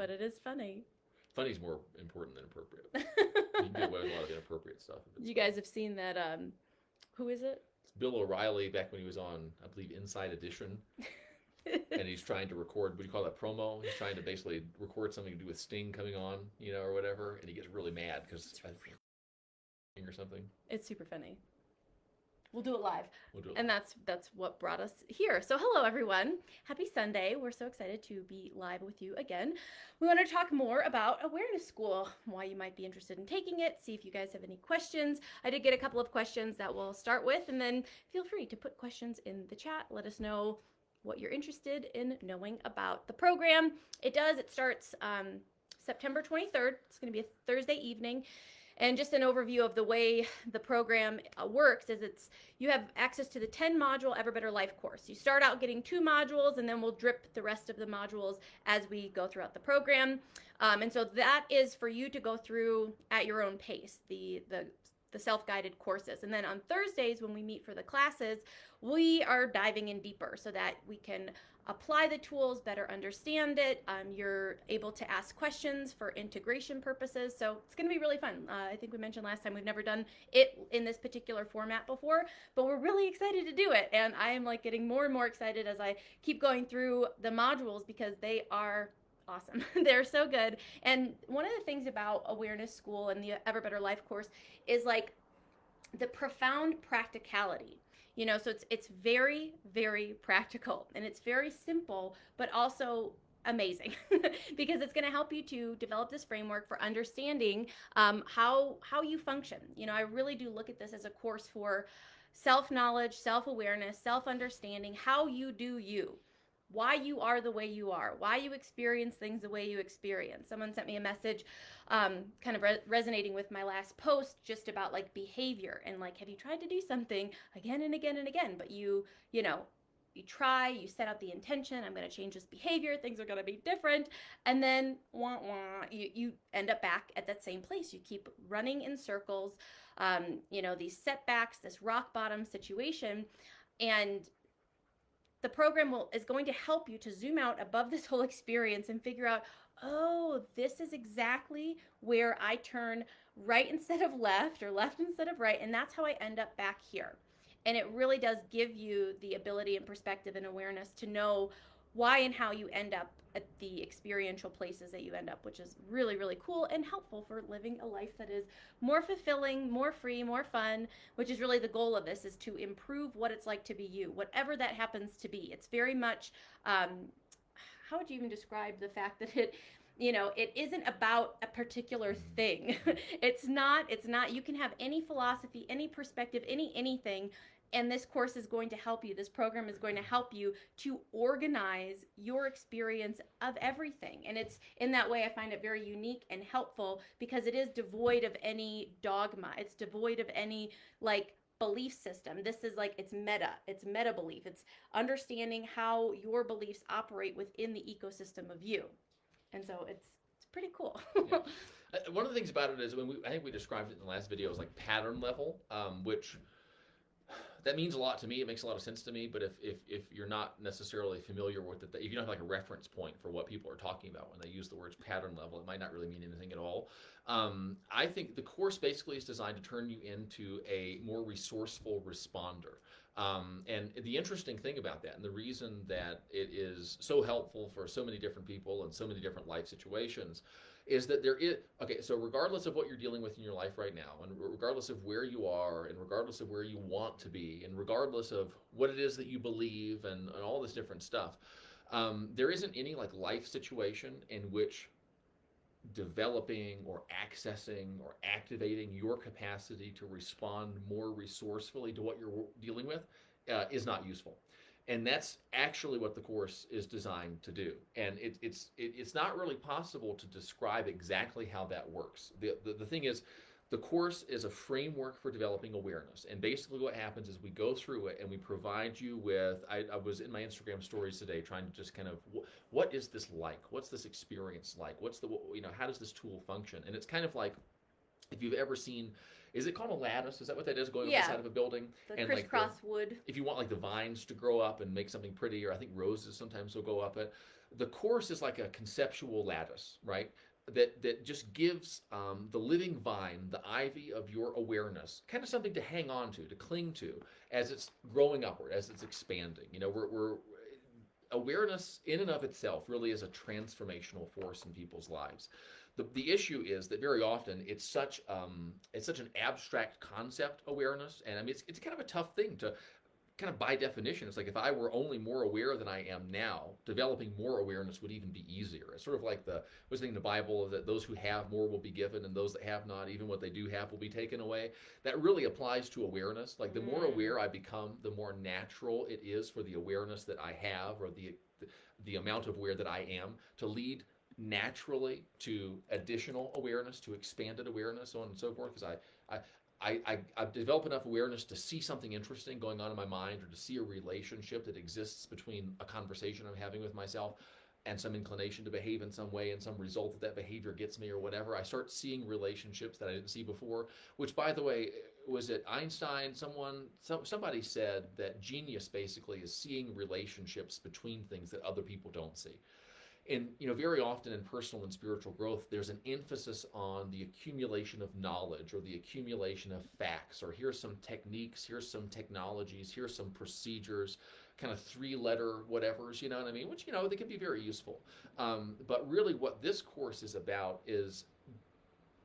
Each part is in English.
but it is funny. Funny's more important than appropriate. You can get away with a lot of inappropriate stuff. If it's You funny. guys have seen that, who is it? It's Bill O'Reilly back when he was on, I believe, Inside Edition, and he's trying to record. What do you call that, promo? He's trying to basically record something to do with Sting coming on, or whatever, and he gets really mad because I think or something. It's super funny. We'll do it live. We'll do it. And that's what brought us here. So hello everyone. Happy Sunday. We're so excited to be live with you again. We want to talk more about Awareness School, why you might be interested in taking it, see if you guys have any questions. I did get a couple of questions that we'll start with, and then feel free to put questions in the chat. Let us know what you're interested in knowing about the program. It starts September 23rd. It's going to be a Thursday evening. And just an overview of the way the program works is you have access to the 10 module Ever Better Life course. You start out getting 2 modules, and then we'll drip the rest of the modules as we go throughout the program. And so that is for you to go through at your own pace, the self-guided courses. And then on Thursdays when we meet for the classes, we are diving in deeper so that we can apply the tools, better understand it. You're able to ask questions for integration purposes. So it's going to be really fun. I think we mentioned last time we've never done it in this particular format before, but we're really excited to do it. And I am like getting more and more excited as I keep going through the modules because they are awesome. They're so good. And one of the things about Awareness School and the Ever Better Life course is like the profound practicality. So it's very, very practical, and it's very simple, but also amazing because it's going to help you to develop this framework for understanding how you function. I really do look at this as a course for self-knowledge, self-awareness, self-understanding, how you do you. Why you are the way you are, why you experience things the way you experience. Someone sent me a message kind of resonating with my last post just about like behavior and like, have you tried to do something again and again and again, but you try, you set out the intention, I'm going to change this behavior, things are going to be different, and then you end up back at that same place. You keep running in circles, these setbacks, this rock bottom situation, and the program is going to help you to zoom out above this whole experience and figure out, oh, this is exactly where I turn right instead of left or left instead of right, and that's how I end up back here. And it really does give you the ability and perspective and awareness to know why and how you end up at the experiential places that you end up, which is really, really cool and helpful for living a life that is more fulfilling, more free, more fun, which is really the goal of this, is to improve what it's like to be you, whatever that happens to be. It's very much, how would you even describe the fact that it isn't about a particular thing. It's not, you can have any philosophy, any perspective, anything, and this course is going to help you. This program is going to help you to organize your experience of everything. And it's in that way I find it very unique and helpful because it is devoid of any dogma. It's devoid of any like belief system. This is like, it's meta belief. It's understanding how your beliefs operate within the ecosystem of you. And so it's pretty cool. Yeah. One of the things about it is I think we described it in the last video as like pattern level, which that means a lot to me. It makes a lot of sense to me. But if you're not necessarily familiar with it, if you don't have like a reference point for what people are talking about when they use the words pattern level, it might not really mean anything at all. I think the course basically is designed to turn you into a more resourceful responder. And the interesting thing about that, and the reason that it is so helpful for so many different people and so many different life situations, is that so regardless of what you're dealing with in your life right now, and regardless of where you are, and regardless of where you want to be, and regardless of what it is that you believe, and all this different stuff, there isn't any like life situation in which developing or accessing or activating your capacity to respond more resourcefully to what you're dealing with is not useful. And that's actually what the course is designed to do. And it's not really possible to describe exactly how that works. The thing is, the course is a framework for developing awareness. And basically what happens is we go through it and we provide you with, I was in my Instagram stories today trying to just kind of, what is this like? What's this experience like? How does this tool function? And it's kind of like, if you've ever seen, is it called a lattice? Is that what that is, going up the side of a building? The crisscross wood. If you want like the vines to grow up and make something pretty, or I think roses sometimes will go up it. The course is like a conceptual lattice, right? That just gives the living vine, the ivy of your awareness, kind of something to hang on to cling to, as it's growing upward, as it's expanding. We're awareness in and of itself really is a transformational force in people's lives. The issue is that very often it's such an abstract concept, awareness, and I mean it's kind of a tough thing to kind of by definition. It's like if I were only more aware than I am now, developing more awareness would even be easier. It's sort of like was saying in the Bible that those who have more will be given, and those that have not, even what they do have, will be taken away. That really applies to awareness. Like the more aware I become, the more natural it is for the awareness that I have, or the amount of aware that I am, to lead naturally to additional awareness, to expanded awareness, so on and so forth. Because I've developed enough awareness to see something interesting going on in my mind, or to see a relationship that exists between a conversation I'm having with myself and some inclination to behave in some way, and some result that behavior gets me, or whatever. I start seeing relationships that I didn't see before, which, by the way, was it Einstein? Somebody said that genius basically is seeing relationships between things that other people don't see. And very often in personal and spiritual growth, there's an emphasis on the accumulation of knowledge, or the accumulation of facts, or here's some techniques, here's some technologies, here's some procedures, kind of 3-letter whatevers, you know what I mean? Which, they can be very useful. But really what this course is about is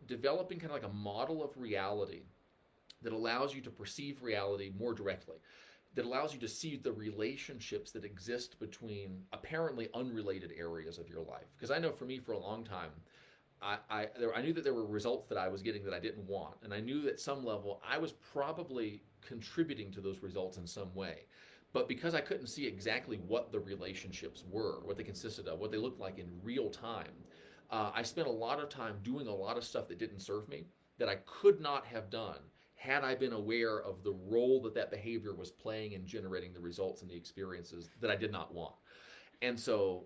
developing kind of like a model of reality that allows you to perceive reality more directly, that allows you to see the relationships that exist between apparently unrelated areas of your life. Because I know for me, for a long time, I knew that there were results that I was getting that I didn't want, and I knew at some level I was probably contributing to those results in some way. But because I couldn't see exactly what the relationships were, what they consisted of, what they looked like in real time, I spent a lot of time doing a lot of stuff that didn't serve me, that I could not have done had I been aware of the role that behavior was playing in generating the results and the experiences that I did not want. And so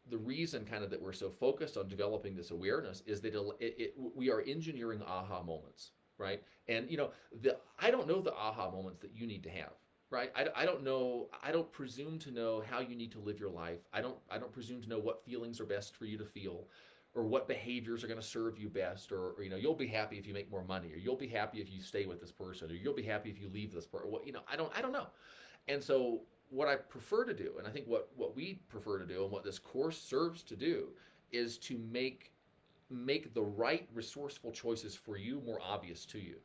the reason kind of that we're so focused on developing this awareness is that we are engineering aha moments, right? And I don't know the aha moments that you need to have, right? I don't know. I don't presume to know how you need to live your life. I don't presume to know what feelings are best for you to feel, or what behaviors are going to serve you best, or you'll be happy if you make more money, or you'll be happy if you stay with this person, or you'll be happy if you leave this person. I don't know. And so what I prefer to do, and I think what we prefer to do, and what this course serves to do, is to make the right resourceful choices for you more obvious to you,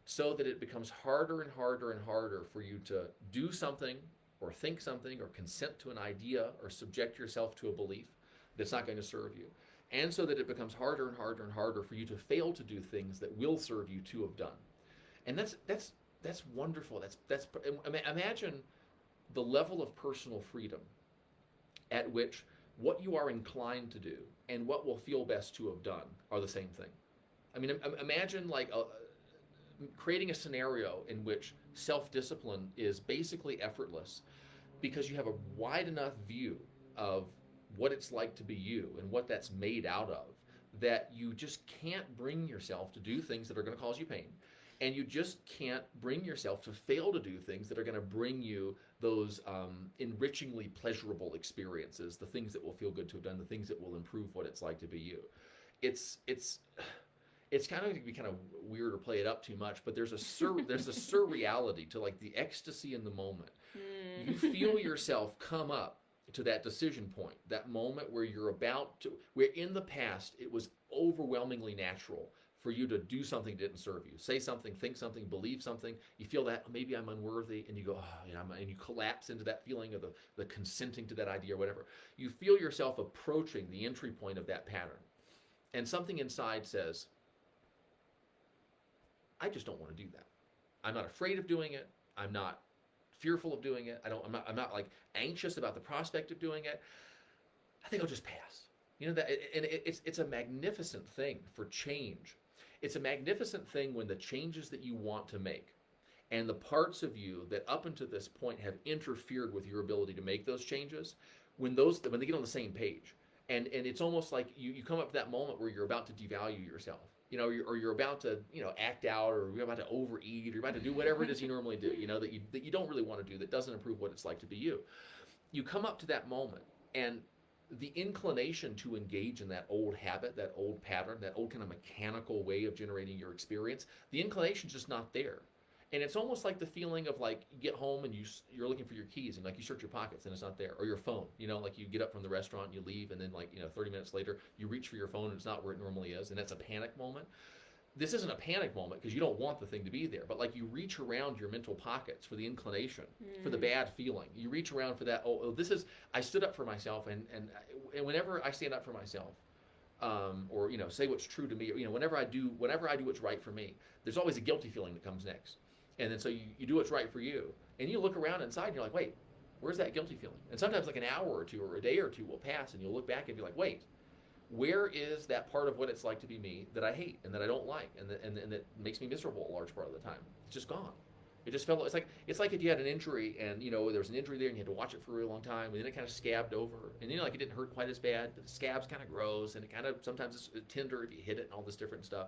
so that it becomes harder and harder and harder for you to do something, or think something, or consent to an idea, or subject yourself to a belief that's not going to serve you. And so that it becomes harder and harder and harder for you to fail to do things that will serve you to have done. And that's wonderful. Imagine the level of personal freedom at which what you are inclined to do and what will feel best to have done are the same thing. I mean, imagine like creating a scenario in which self-discipline is basically effortless, because you have a wide enough view of what it's like to be you and what that's made out of, that you just can't bring yourself to do things that are going to cause you pain, and you just can't bring yourself to fail to do things that are going to bring you those enrichingly pleasurable experiences, the things that will feel good to have done, the things that will improve what it's like to be you. It's kind of going to be kind of weird or play it up too much, but there's a surreality to like the ecstasy in the moment. You feel yourself come up to that decision point, that moment where where in the past it was overwhelmingly natural for you to do something that didn't serve you, say something, think something, believe something. You feel that maybe I'm unworthy, and you go, and you collapse into that feeling of the consenting to that idea or whatever. You feel yourself approaching the entry point of that pattern, and something inside says, I just don't want to do that. I'm not afraid of doing it. I'm not fearful of doing it. I'm not like anxious about the prospect of doing it. I think I'll just pass. It's a magnificent thing for change. It's a magnificent thing when the changes that you want to make, and the parts of you that up until this point have interfered with your ability to make those changes, when they get on the same page, and it's almost like you come up to that moment where you're about to devalue yourself. Or you're about to, act out, or you're about to overeat, or you're about to do whatever it is you normally do, that you don't really want to do, that doesn't improve what it's like to be you. You come up to that moment, and the inclination to engage in that old habit, that old pattern, that old kind of mechanical way of generating your experience, the inclination's just not there. And it's almost like the feeling of like you get home and you're looking for your keys and like you search your pockets and it's not there, or your phone. Like you get up from the restaurant and you leave, and then 30 minutes later you reach for your phone and it's not where it normally is, and that's a panic moment. This isn't a panic moment because you don't want the thing to be there, but like you reach around your mental pockets for the inclination, for the bad feeling. You reach around for that. This is, I stood up for myself, and whenever I stand up for myself, or say what's true to me, or whenever I do what's right for me, there's always a guilty feeling that comes next. And then so you do what's right for you, and you look around inside and you're like, wait, where's that guilty feeling? And sometimes like an hour or two or a day or two will pass, and you'll look back and be like, wait, where is that part of what it's like to be me that I hate and that I don't like and that makes me miserable a large part of the time? It's just gone. It just fell. It's like if you had an injury and there was an injury there and you had to watch it for a really long time, and then it kind of scabbed over, and like it didn't hurt quite as bad, but the scab's kind of gross, and it kind of sometimes it's tender if you hit it and all this different stuff,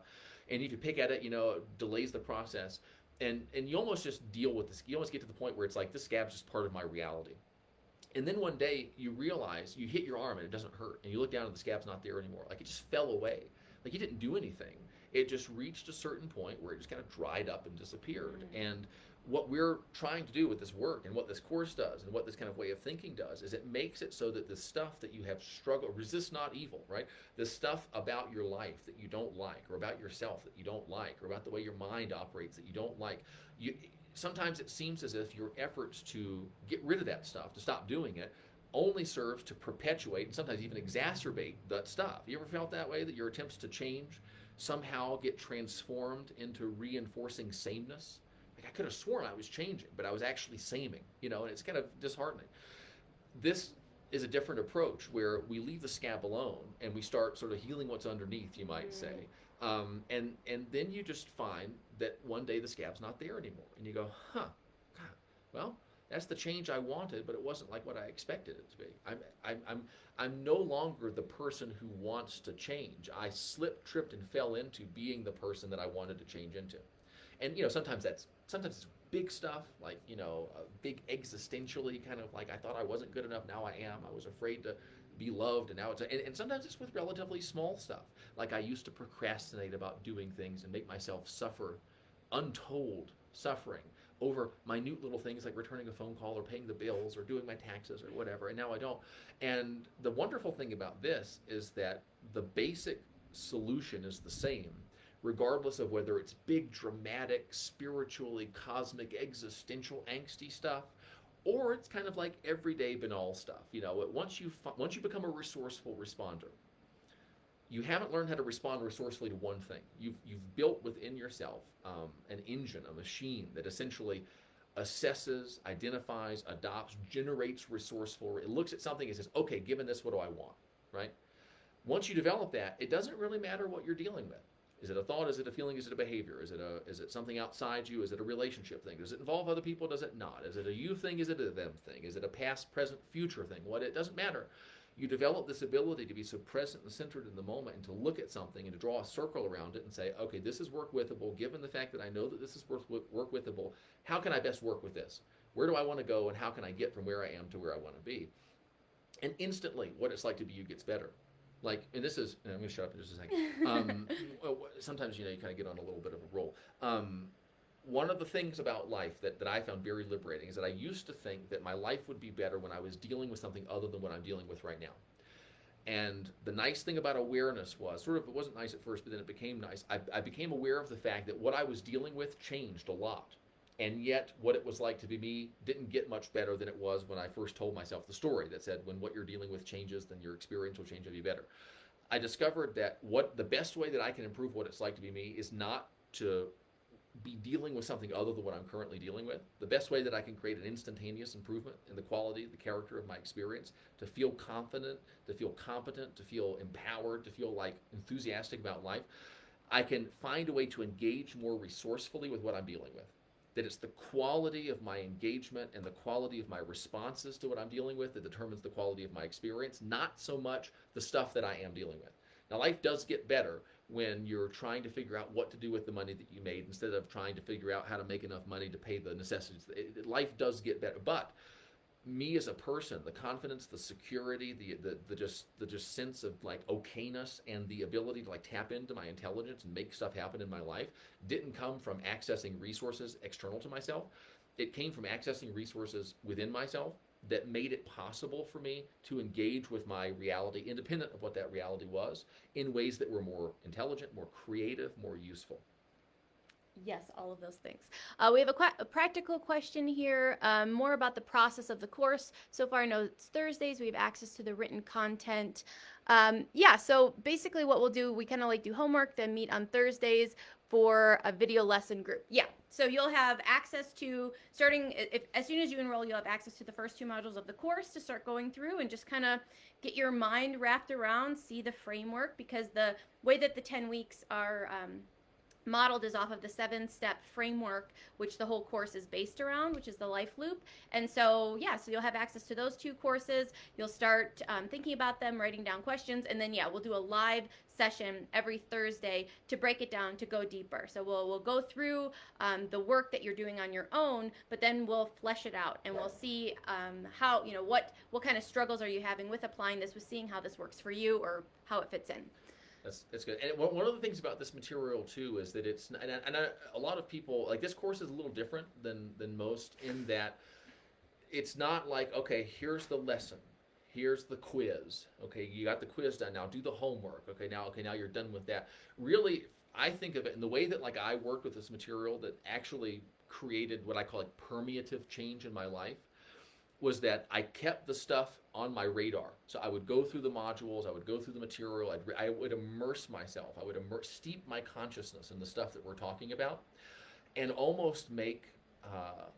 and if you pick at it, it delays the process. And you almost just deal with this. You almost get to the point where it's like, this scab's just part of my reality. And then one day you realize you hit your arm and it doesn't hurt. And you look down and the scab's not there anymore. Like it just fell away. Like you didn't do anything. It just reached a certain point where it just kind of dried up and disappeared. And what we're trying to do with this work, and what this course does, and what this kind of way of thinking does, is it makes it so that the stuff that you have struggled, resist not evil, right? The stuff about your life that you don't like, or about yourself that you don't like, or about the way your mind operates that you don't like, sometimes it seems as if your efforts to get rid of that stuff, to stop doing it, only serves to perpetuate and sometimes even exacerbate that stuff. You ever felt that way, that your attempts to change somehow get transformed into reinforcing sameness? Like I could have sworn I was changing, but I was actually saming, and it's kind of disheartening. This is a different approach where we leave the scab alone and we start sort of healing what's underneath, you might say. And then you just find that one day the scab's not there anymore, and you go, God, well, that's the change I wanted, but it wasn't like what I expected it to be. I'm no longer the person who wants to change. I slipped, tripped, and fell into being the person that I wanted to change into. And sometimes it's big stuff, like big existentially kind of like, I thought I wasn't good enough, now I am. I was afraid to be loved, and now it's and sometimes it's with relatively small stuff, like I used to procrastinate about doing things and make myself suffer untold suffering over minute little things like returning a phone call or paying the bills or doing my taxes or whatever, and now I don't. And the wonderful thing about this is that the basic solution is the same, regardless of whether it's big, dramatic, spiritually, cosmic, existential, angsty stuff, or it's kind of like everyday, banal stuff. Once you become a resourceful responder, you haven't learned how to respond resourcefully to one thing. You've built within yourself an engine, a machine that essentially assesses, identifies, adopts, generates resourceful. It looks at something and says, okay, given this, what do I want, right? Once you develop that, it doesn't really matter what you're dealing with. Is it a thought? Is it a feeling? Is it a behavior? Is it something outside you? Is it a relationship thing? Does it involve other people? Does it not? Is it a you thing? Is it a them thing? Is it a past, present, future thing? It doesn't matter. You develop this ability to be so present and centered in the moment, and to look at something and to draw a circle around it and say, okay, this is work withable. Given the fact that I know that this is work withable, how can I best work with this? Where do I want to go, and how can I get from where I am to where I want to be? And instantly, what it's like to be you gets better. And I'm going to shut up in just a second. Sometimes, you kind of get on a little bit of a roll. One of the things about life that I found very liberating is that I used to think that my life would be better when I was dealing with something other than what I'm dealing with right now. And the nice thing about awareness was, it wasn't nice at first, but then it became nice. I became aware of the fact that what I was dealing with changed a lot. And yet what it was like to be me didn't get much better than it was when I first told myself the story that said, when what you're dealing with changes, then your experience will change and be better. I discovered that the best way that I can improve what it's like to be me is not to be dealing with something other than what I'm currently dealing with. The best way that I can create an instantaneous improvement in the quality, the character of my experience, to feel confident, to feel competent, to feel empowered, to feel like enthusiastic about life, I can find a way to engage more resourcefully with what I'm dealing with. That it's the quality of my engagement and the quality of my responses to what I'm dealing with that determines the quality of my experience, not so much the stuff that I am dealing with. Now, life does get better when you're trying to figure out what to do with the money that you made instead of trying to figure out how to make enough money to pay the necessities. Life does get better, but me as a person, the confidence, the security, the just sense of like okayness and the ability to like tap into my intelligence and make stuff happen in my life didn't come from accessing resources external to myself. It came from accessing resources within myself that made it possible for me to engage with my reality, independent of what that reality was, in ways that were more intelligent, more creative, more useful. Yes, all of those things. We have a practical question here, more about the process of the course. So far, I know it's Thursdays. We have access to the written content. Yeah, so basically what we'll do, we kind of like do homework, then meet on Thursdays for a video lesson group. Yeah, so you'll have access to starting, if, as soon as you enroll, you'll have access to the first 2 modules of the course to start going through and just kind of get your mind wrapped around, see the framework, because the way that the 10 weeks are modeled is off of the 7-step framework, which the whole course is based around, which is the life loop. And so, yeah, so you'll have access to those 2 courses. You'll start thinking about them, writing down questions, and then, yeah, we'll do a live session every Thursday to break it down, to go deeper. So we'll go through the work that you're doing on your own, but then we'll flesh it out, and we'll see how, what kind of struggles are you having with applying this, with seeing how this works for you or how it fits in. That's good. And one of the things about this material too is that it's a lot of people like this course is a little different than most in that it's not like, okay, here's the lesson, here's the quiz, okay, you got the quiz done, now do the homework, okay, now you're done with that. Really, I think of it in the way that like I worked with this material that actually created what I call like permeative change in my life was that I kept the stuff on my radar. So I would go through the modules, I would go through the material, I would immerse myself, I would steep my consciousness in the stuff that we're talking about, and almost make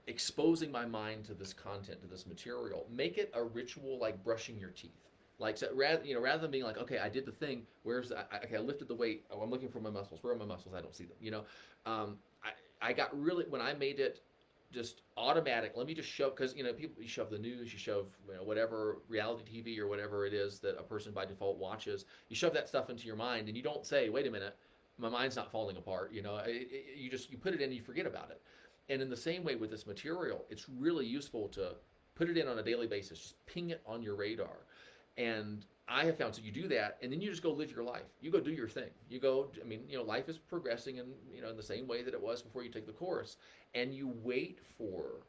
exposing my mind to this content, to this material, make it a ritual like brushing your teeth. Like, so rather than being like, okay, I did the thing. Okay, I lifted the weight. Oh, I'm looking for my muscles. Where are my muscles? I don't see them. I got really, when I made it just automatic. Let me just shove, because people, you shove the news, you shove whatever reality TV or whatever it is that a person by default watches. You shove that stuff into your mind, and you don't say, "Wait a minute, my mind's not falling apart." You put it in, and you forget about it. And in the same way with this material, it's really useful to put it in on a daily basis. Just ping it on your radar, and I have found, so you do that, and then you just go live your life. You go do your thing. You go, life is progressing in the same way that it was before you take the course, and you wait for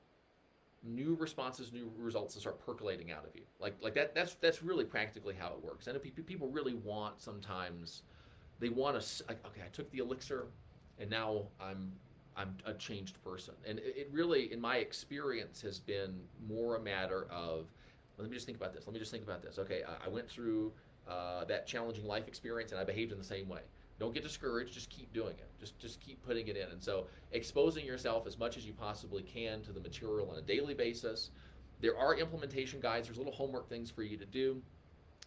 new responses, new results to start percolating out of you. Like that. That's really practically how it works. I know people really want sometimes. They want to. Okay, I took the elixir, and now I'm a changed person. And it really, in my experience, has been more a matter of, let me just think about this. Let me just think about this. Okay, I went through that challenging life experience, and I behaved in the same way. Don't get discouraged. Just keep doing it. Just keep putting it in. And so exposing yourself as much as you possibly can to the material on a daily basis. There are implementation guides. There's little homework things for you to do.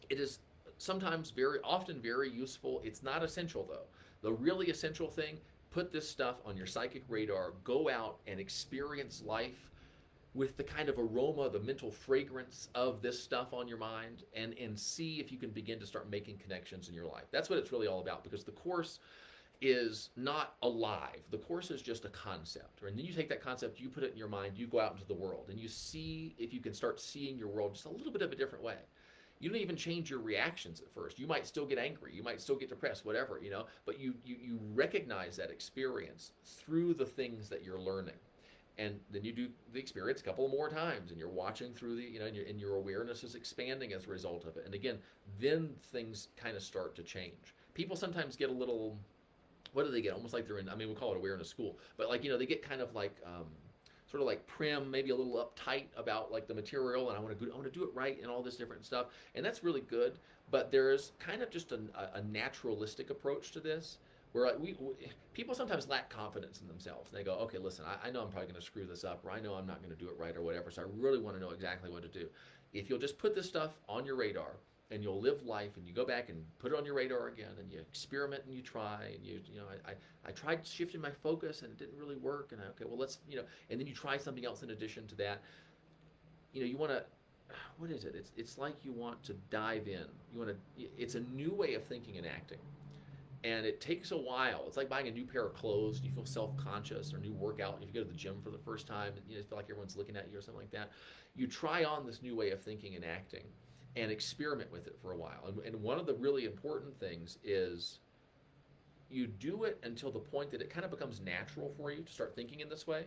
It is sometimes very often very useful. It's not essential, though. The really essential thing, put this stuff on your psychic radar. Go out and experience life with the kind of aroma, the mental fragrance of this stuff on your mind, and see if you can begin to start making connections in your life. That's what it's really all about, because the course is not alive. The course is just a concept. And then you take that concept, you put it in your mind, you go out into the world, and you see if you can start seeing your world just a little bit of a different way. You don't even change your reactions at first. You might still get angry. You might still get depressed, whatever, but you recognize that experience through the things that you're learning. And then you do the experience a couple more times, and you're watching through and your awareness is expanding as a result of it. And again, then things kind of start to change. People sometimes get a little, what do they get? Almost like they're in, we call it awareness school, but they get kind of like, sort of like prim, maybe a little uptight about like the material, and I want to do it right and all this different stuff. And that's really good, but there's kind of just a naturalistic approach to this, where people sometimes lack confidence in themselves. They go, okay, listen, I know I'm probably going to screw this up, or I know I'm not going to do it right or whatever, so I really want to know exactly what to do. If you'll just put this stuff on your radar, and you'll live life, and you go back and put it on your radar again, and you experiment and you try, and I tried shifting my focus and it didn't really work, and okay, well let's, and then you try something else in addition to that. You want to, what is it? It's like you want to dive in. It's a new way of thinking and acting. And it takes a while. It's like buying a new pair of clothes. You feel self-conscious, or new workout. If you go to the gym for the first time, you feel like everyone's looking at you or something like that. You try on this new way of thinking and acting and experiment with it for a while. And one of the really important things is you do it until the point that it kind of becomes natural for you to start thinking in this way.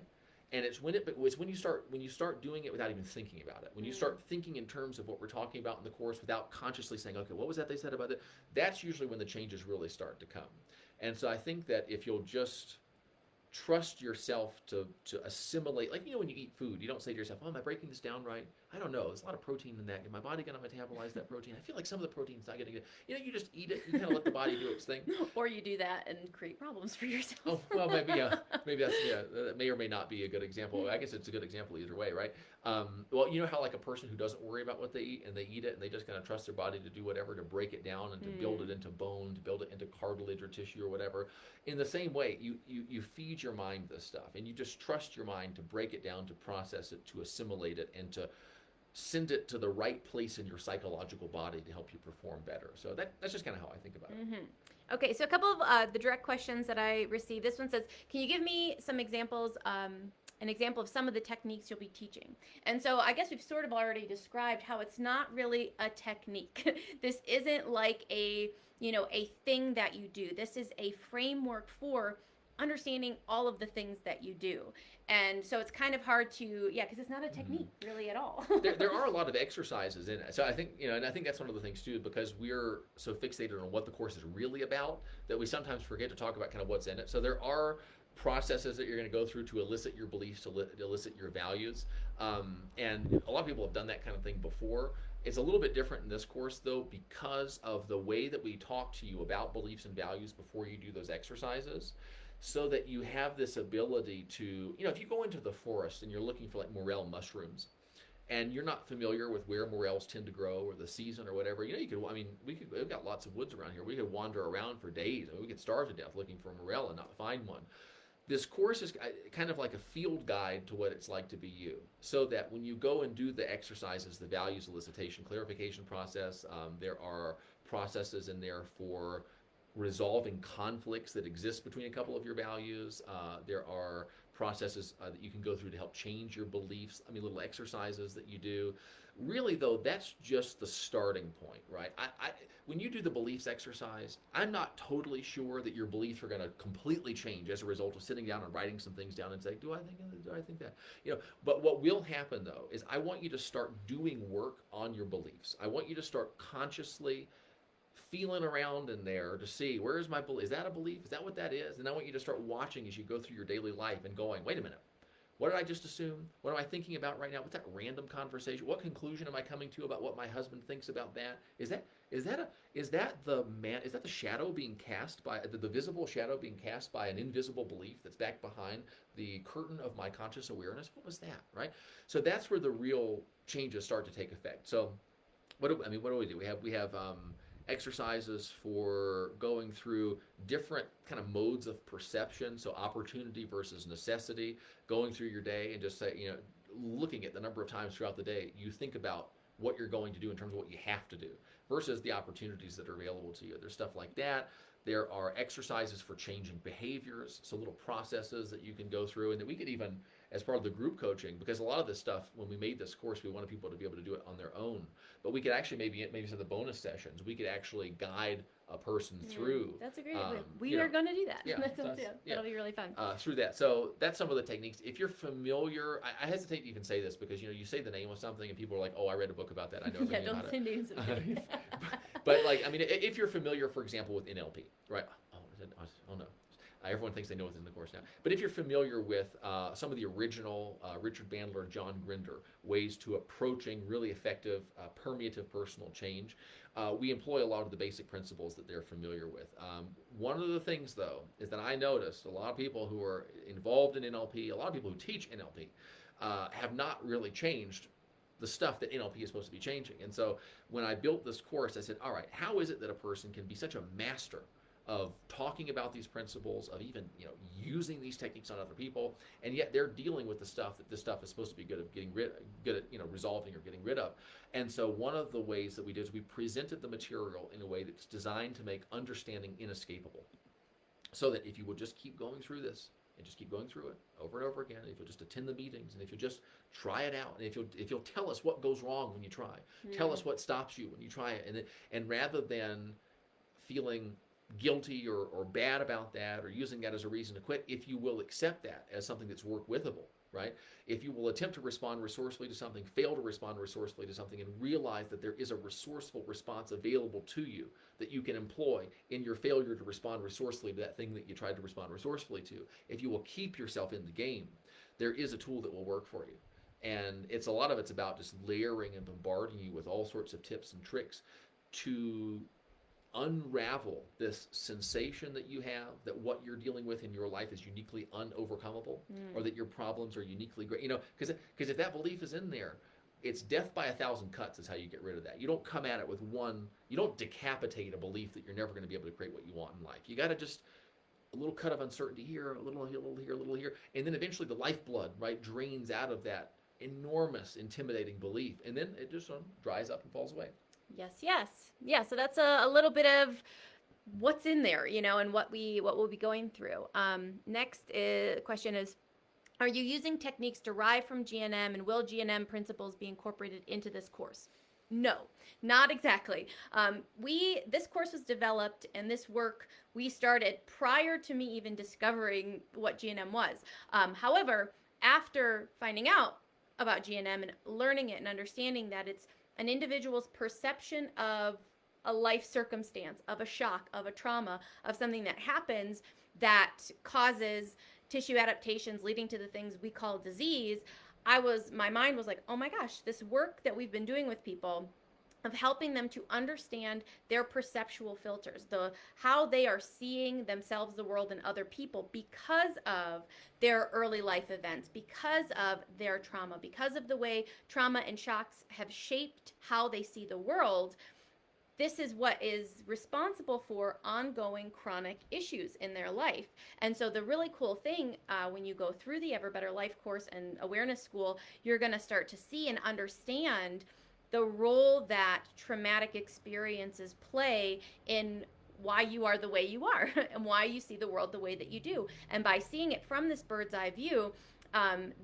And it's when you start doing it without even thinking about it. When you start thinking in terms of what we're talking about in the course without consciously saying, okay, what was that they said about it? That's usually when the changes really start to come. And so I think that if you'll just trust yourself to assimilate, like, when you eat food, you don't say to yourself, oh, am I breaking this down right? I don't know. There's a lot of protein in that. Is my body going to metabolize that protein? I feel like some of the protein's not getting it. You just eat it. You kind of let the body do its thing. Or you do that and create problems for yourself. Oh, well, maybe that may or may not be a good example. I guess it's a good example either way, right? Well, you know how like a person who doesn't worry about what they eat and they eat it and they just kind of trust their body to do whatever, to break it down and to build it into bone, to build it into cartilage or tissue or whatever. In the same way, you feed your mind this stuff, and you just trust your mind to break it down, to process it, to assimilate it, and to send it to the right place in your psychological body to help you perform better. So that's just kind of how I think about it. Okay, so a couple of the direct questions that I received. This one says, can you give me some examples, an example of some of the techniques you'll be teaching? And so I guess we've sort of already described how it's not really a technique. This isn't like a thing that you do. This is a framework for understanding all of the things that you do. And so it's kind of hard to, because it's not a technique really at all. there are a lot of exercises in it. So I think, and I think that's one of the things too, because we're so fixated on what the course is really about that we sometimes forget to talk about kind of what's in it. So there are processes that you're going to go through to elicit your beliefs, to elicit your values. And a lot of people have done that kind of thing before. It's a little bit different in this course, though, because of the way that we talk to you about beliefs and values before you do those exercises, so that you have this ability to, if you go into the forest and you're looking for like morel mushrooms, and you're not familiar with where morels tend to grow or the season or whatever, we've got lots of woods around here. We could wander around for days. We could starve to death looking for a morel and not find one. This course is kind of like a field guide to what it's like to be you, so that when you go and do the exercises, the values elicitation, clarification process, there are processes in there for resolving conflicts that exist between a couple of your values. There are processes that you can go through to help change your beliefs. Little exercises that you do. Really, though, that's just the starting point, right? When you do the beliefs exercise, I'm not totally sure that your beliefs are going to completely change as a result of sitting down and writing some things down and saying, do I think that? But what will happen, though, is I want you to start doing work on your beliefs. I want you to start consciously feeling around in there to see, where is my belief? Is that a belief? Is that what that is? And I want you to start watching as you go through your daily life and going, wait a minute, what did I just assume? What am I thinking about right now? What's that random conversation? What conclusion am I coming to about what my husband thinks about that? Is that the shadow being cast by the visible shadow being cast by an invisible belief that's back behind the curtain of my conscious awareness? What was that, right? So that's where the real changes start to take effect. So what do we do? We have exercises for going through different kind of modes of perception, so opportunity versus necessity, going through your day and just say, looking at the number of times throughout the day you think about what you're going to do in terms of what you have to do versus the opportunities that are available to you. There's stuff like that. There are exercises for changing behaviors, so little processes that you can go through, and that we could even, as part of the group coaching, because a lot of this stuff, when we made this course, we wanted people to be able to do it on their own. But we could actually maybe some of the bonus sessions, we could actually guide a person through. That's a great idea. We are going to do that. Yeah, that'll be really fun. Through that. So that's some of the techniques. If you're familiar, I hesitate to even say this because, you say the name of something and people are like, oh, I read a book about that. I know everything about it. Yeah, don't say names of it. But if you're familiar, for example, with NLP, right? Oh no. Everyone thinks they know what's in the course now. But if you're familiar with some of the original Richard Bandler, John Grinder, ways to approaching really effective, permeative personal change, we employ a lot of the basic principles that they're familiar with. One of the things, though, is that I noticed a lot of people who are involved in NLP, a lot of people who teach NLP, have not really changed the stuff that NLP is supposed to be changing. And so when I built this course, I said, all right, how is it that a person can be such a master of talking about these principles, of even using these techniques on other people, and yet they're dealing with the stuff that this stuff is supposed to be good at resolving or getting rid of. And so one of the ways that we did is we presented the material in a way that's designed to make understanding inescapable, so that if you would just keep going through this and just keep going through it over and over again, if you'll just attend the meetings, and if you'll just try it out, and if you'll tell us what goes wrong when you try, tell us what stops you when you try it, and rather than feeling guilty or bad about that, or using that as a reason to quit, if you will accept that as something that's work withable, right? If you will attempt to respond resourcefully to something, fail to respond resourcefully to something, and realize that there is a resourceful response available to you that you can employ in your failure to respond resourcefully to that thing that you tried to respond resourcefully to, if you will keep yourself in the game, there is a tool that will work for you. And a lot of it's about just layering and bombarding you with all sorts of tips and tricks to unravel this sensation that you have that what you're dealing with in your life is uniquely unovercomable, or that your problems are uniquely great. Because if that belief is in there, it's death by 1,000 cuts is how you get rid of that. You don't come at it with you don't decapitate a belief that you're never going to be able to create what you want in life. You got to just a little cut of uncertainty here, a little here, a little here, and then eventually the lifeblood, right, drains out of that enormous, intimidating belief, and then it just dries up and falls away. Yes. Yeah, so that's a little bit of what's in there, and what we'll be going through. Next question is, are you using techniques derived from GNM, and will GNM principles be incorporated into this course? No, not exactly. This course was developed, and this work we started prior to me even discovering what GNM was. However, after finding out about GNM and learning it and understanding that it's an individual's perception of a life circumstance, of a shock, of a trauma, of something that happens that causes tissue adaptations leading to the things we call disease, my mind was like, oh my gosh, this work that we've been doing with people, of helping them to understand their perceptual filters, how they are seeing themselves, the world, and other people because of their early life events, because of their trauma, because of the way trauma and shocks have shaped how they see the world. This is what is responsible for ongoing chronic issues in their life. And so the really cool thing when you go through the Ever Better Life course and Awareness School, you're going to start to see and understand the role that traumatic experiences play in why you are the way you are and why you see the world the way that you do. And by seeing it from this bird's eye view,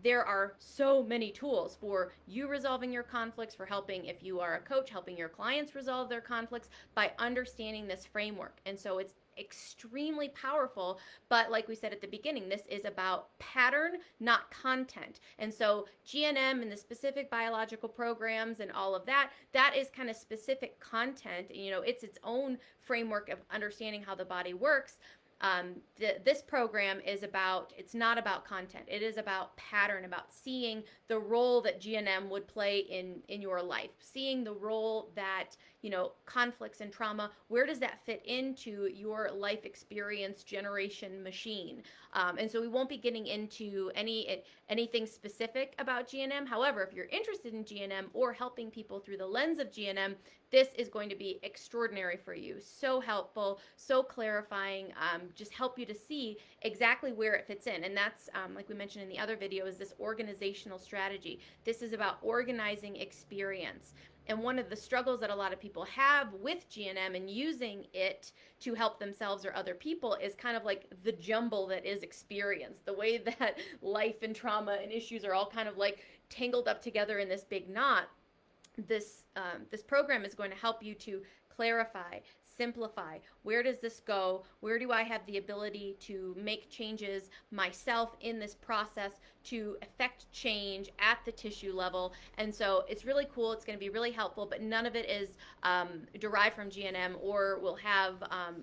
there are so many tools for you resolving your conflicts, for helping, if you are a coach, helping your clients resolve their conflicts by understanding this framework. And so it's extremely powerful, but like we said at the beginning, this is about pattern, not content. And so GNM and the specific biological programs and all of that is kind of specific content. It's its own framework of understanding how the body works. This program it's not about content. It is about pattern, about seeing the role that GNM would play in your life, seeing the role that, conflicts and trauma, where does that fit into your life experience generation machine? And so we won't be getting into anything specific about GNM. However, if you're interested in GNM or helping people through the lens of GNM, this is going to be extraordinary for you. So helpful, so clarifying, just help you to see exactly where it fits in. And that's, like we mentioned in the other video, is this organizational strategy. This is about organizing experience. And one of the struggles that a lot of people have with GNM and using it to help themselves or other people is kind of like the jumble that is experience, the way that life and trauma and issues are all kind of like tangled up together in this big knot. This program is going to help you to clarify, simplify. Where does this go? Where do I have the ability to make changes myself in this process to affect change at the tissue level? And so it's really cool. It's going to be really helpful, but none of it is derived from GNM or will have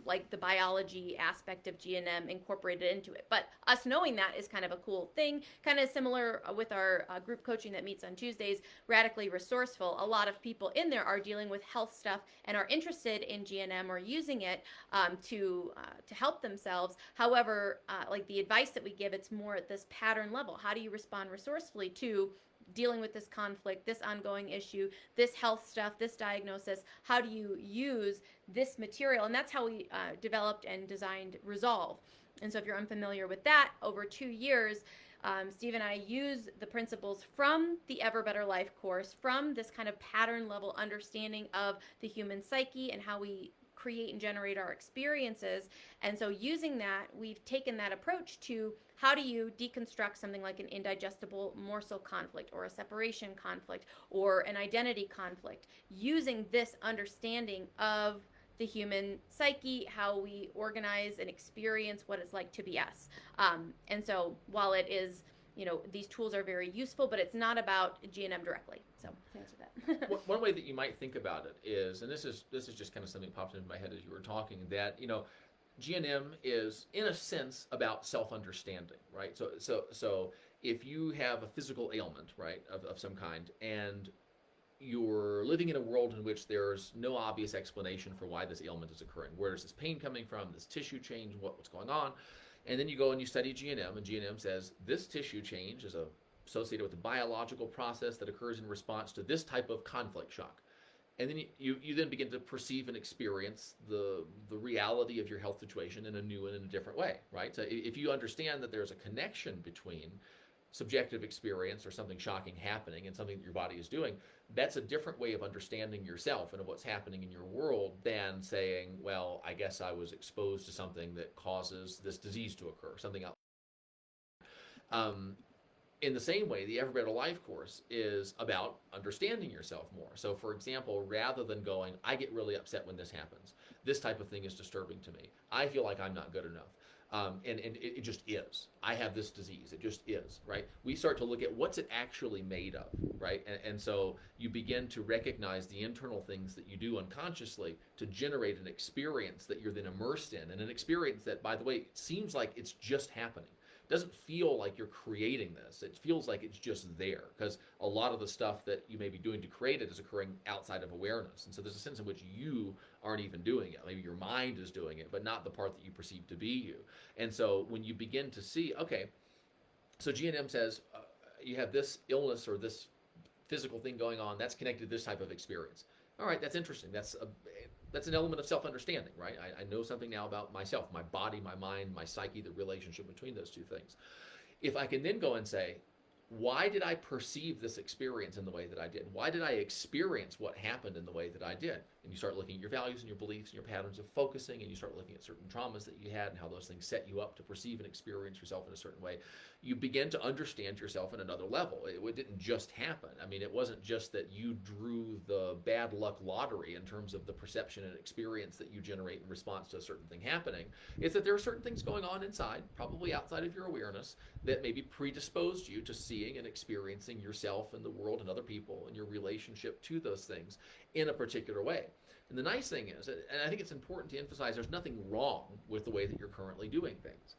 like the biology aspect of GNM incorporated into it. But us knowing that is kind of a cool thing, kind of similar with our group coaching that meets on Tuesdays, Radically Resourceful. A lot of people in there are dealing with health stuff and are interested in GNM or using it to help themselves. However, like the advice that we give, it's more at this pattern level. How do you respond resourcefully to dealing with this conflict, this ongoing issue, this health stuff, this diagnosis. How do you use this material? And that's how we developed and designed Resolve. And so if you're unfamiliar with that, over 2 years, Steve and I use the principles from the Ever Better Life course, from this kind of pattern level understanding of the human psyche and how we create and generate our experiences. And so using that, we've taken that approach to how do you deconstruct something like an indigestible morsel conflict or a separation conflict or an identity conflict, using this understanding of the human psyche, how we organize and experience what it's like to be us. And so while it is, these tools are very useful, but it's not about G&M directly. So to answer that. One way that you might think about it is, and this is just kind of something that popped into my head as you were talking, that G&M is in a sense about self-understanding, right? So if you have a physical ailment, right, of some kind, and you're living in a world in which there's no obvious explanation for why this ailment is occurring. Where is this pain coming from? This tissue change? What's going on? And then you go and you study G&M, and G&M says this tissue change is associated with a biological process that occurs in response to this type of conflict shock. And then you then begin to perceive and experience the reality of your health situation in a new and in a different way, right? So if you understand that there's a connection between subjective experience or something shocking happening and something that your body is doing, that's a different way of understanding yourself and of what's happening in your world than saying, well, I guess I was exposed to something that causes this disease to occur, something else. In the same way, the Ever Better Life course is about understanding yourself more. So for example, rather than going, I get really upset when this happens, this type of thing is disturbing to me, I feel like I'm not good enough. And it just is. I have this disease. It just is, right? We start to look at what's it actually made of, right? And so you begin to recognize the internal things that you do unconsciously to generate an experience that you're then immersed in, and an experience that, by the way, seems like it's just happening. It doesn't feel like you're creating this. It feels like it's just there, because a lot of the stuff that you may be doing to create it is occurring outside of awareness. And so there's a sense in which you aren't even doing it. Maybe your mind is doing it, but not the part that you perceive to be you. And so when you begin to see, okay, so G&M says you have this illness or this physical thing going on that's connected to this type of experience. All right, that's interesting. That's an element of self-understanding, right? I know something now about myself, my body, my mind, my psyche, the relationship between those two things. If I can then go and say, why did I perceive this experience in the way that I did? Why did I experience what happened in the way that I did? And you start looking at your values and your beliefs and your patterns of focusing, and you start looking at certain traumas that you had and how those things set you up to perceive and experience yourself in a certain way. You begin to understand yourself at another level. It didn't just happen. I mean, it wasn't just that you drew the bad luck lottery in terms of the perception and experience that you generate in response to a certain thing happening. It's that there are certain things going on inside, probably outside of your awareness, that maybe predisposed you to seeing and experiencing yourself and the world and other people and your relationship to those things in a particular way. And the nice thing is, and I think it's important to emphasize, there's nothing wrong with the way that you're currently doing things.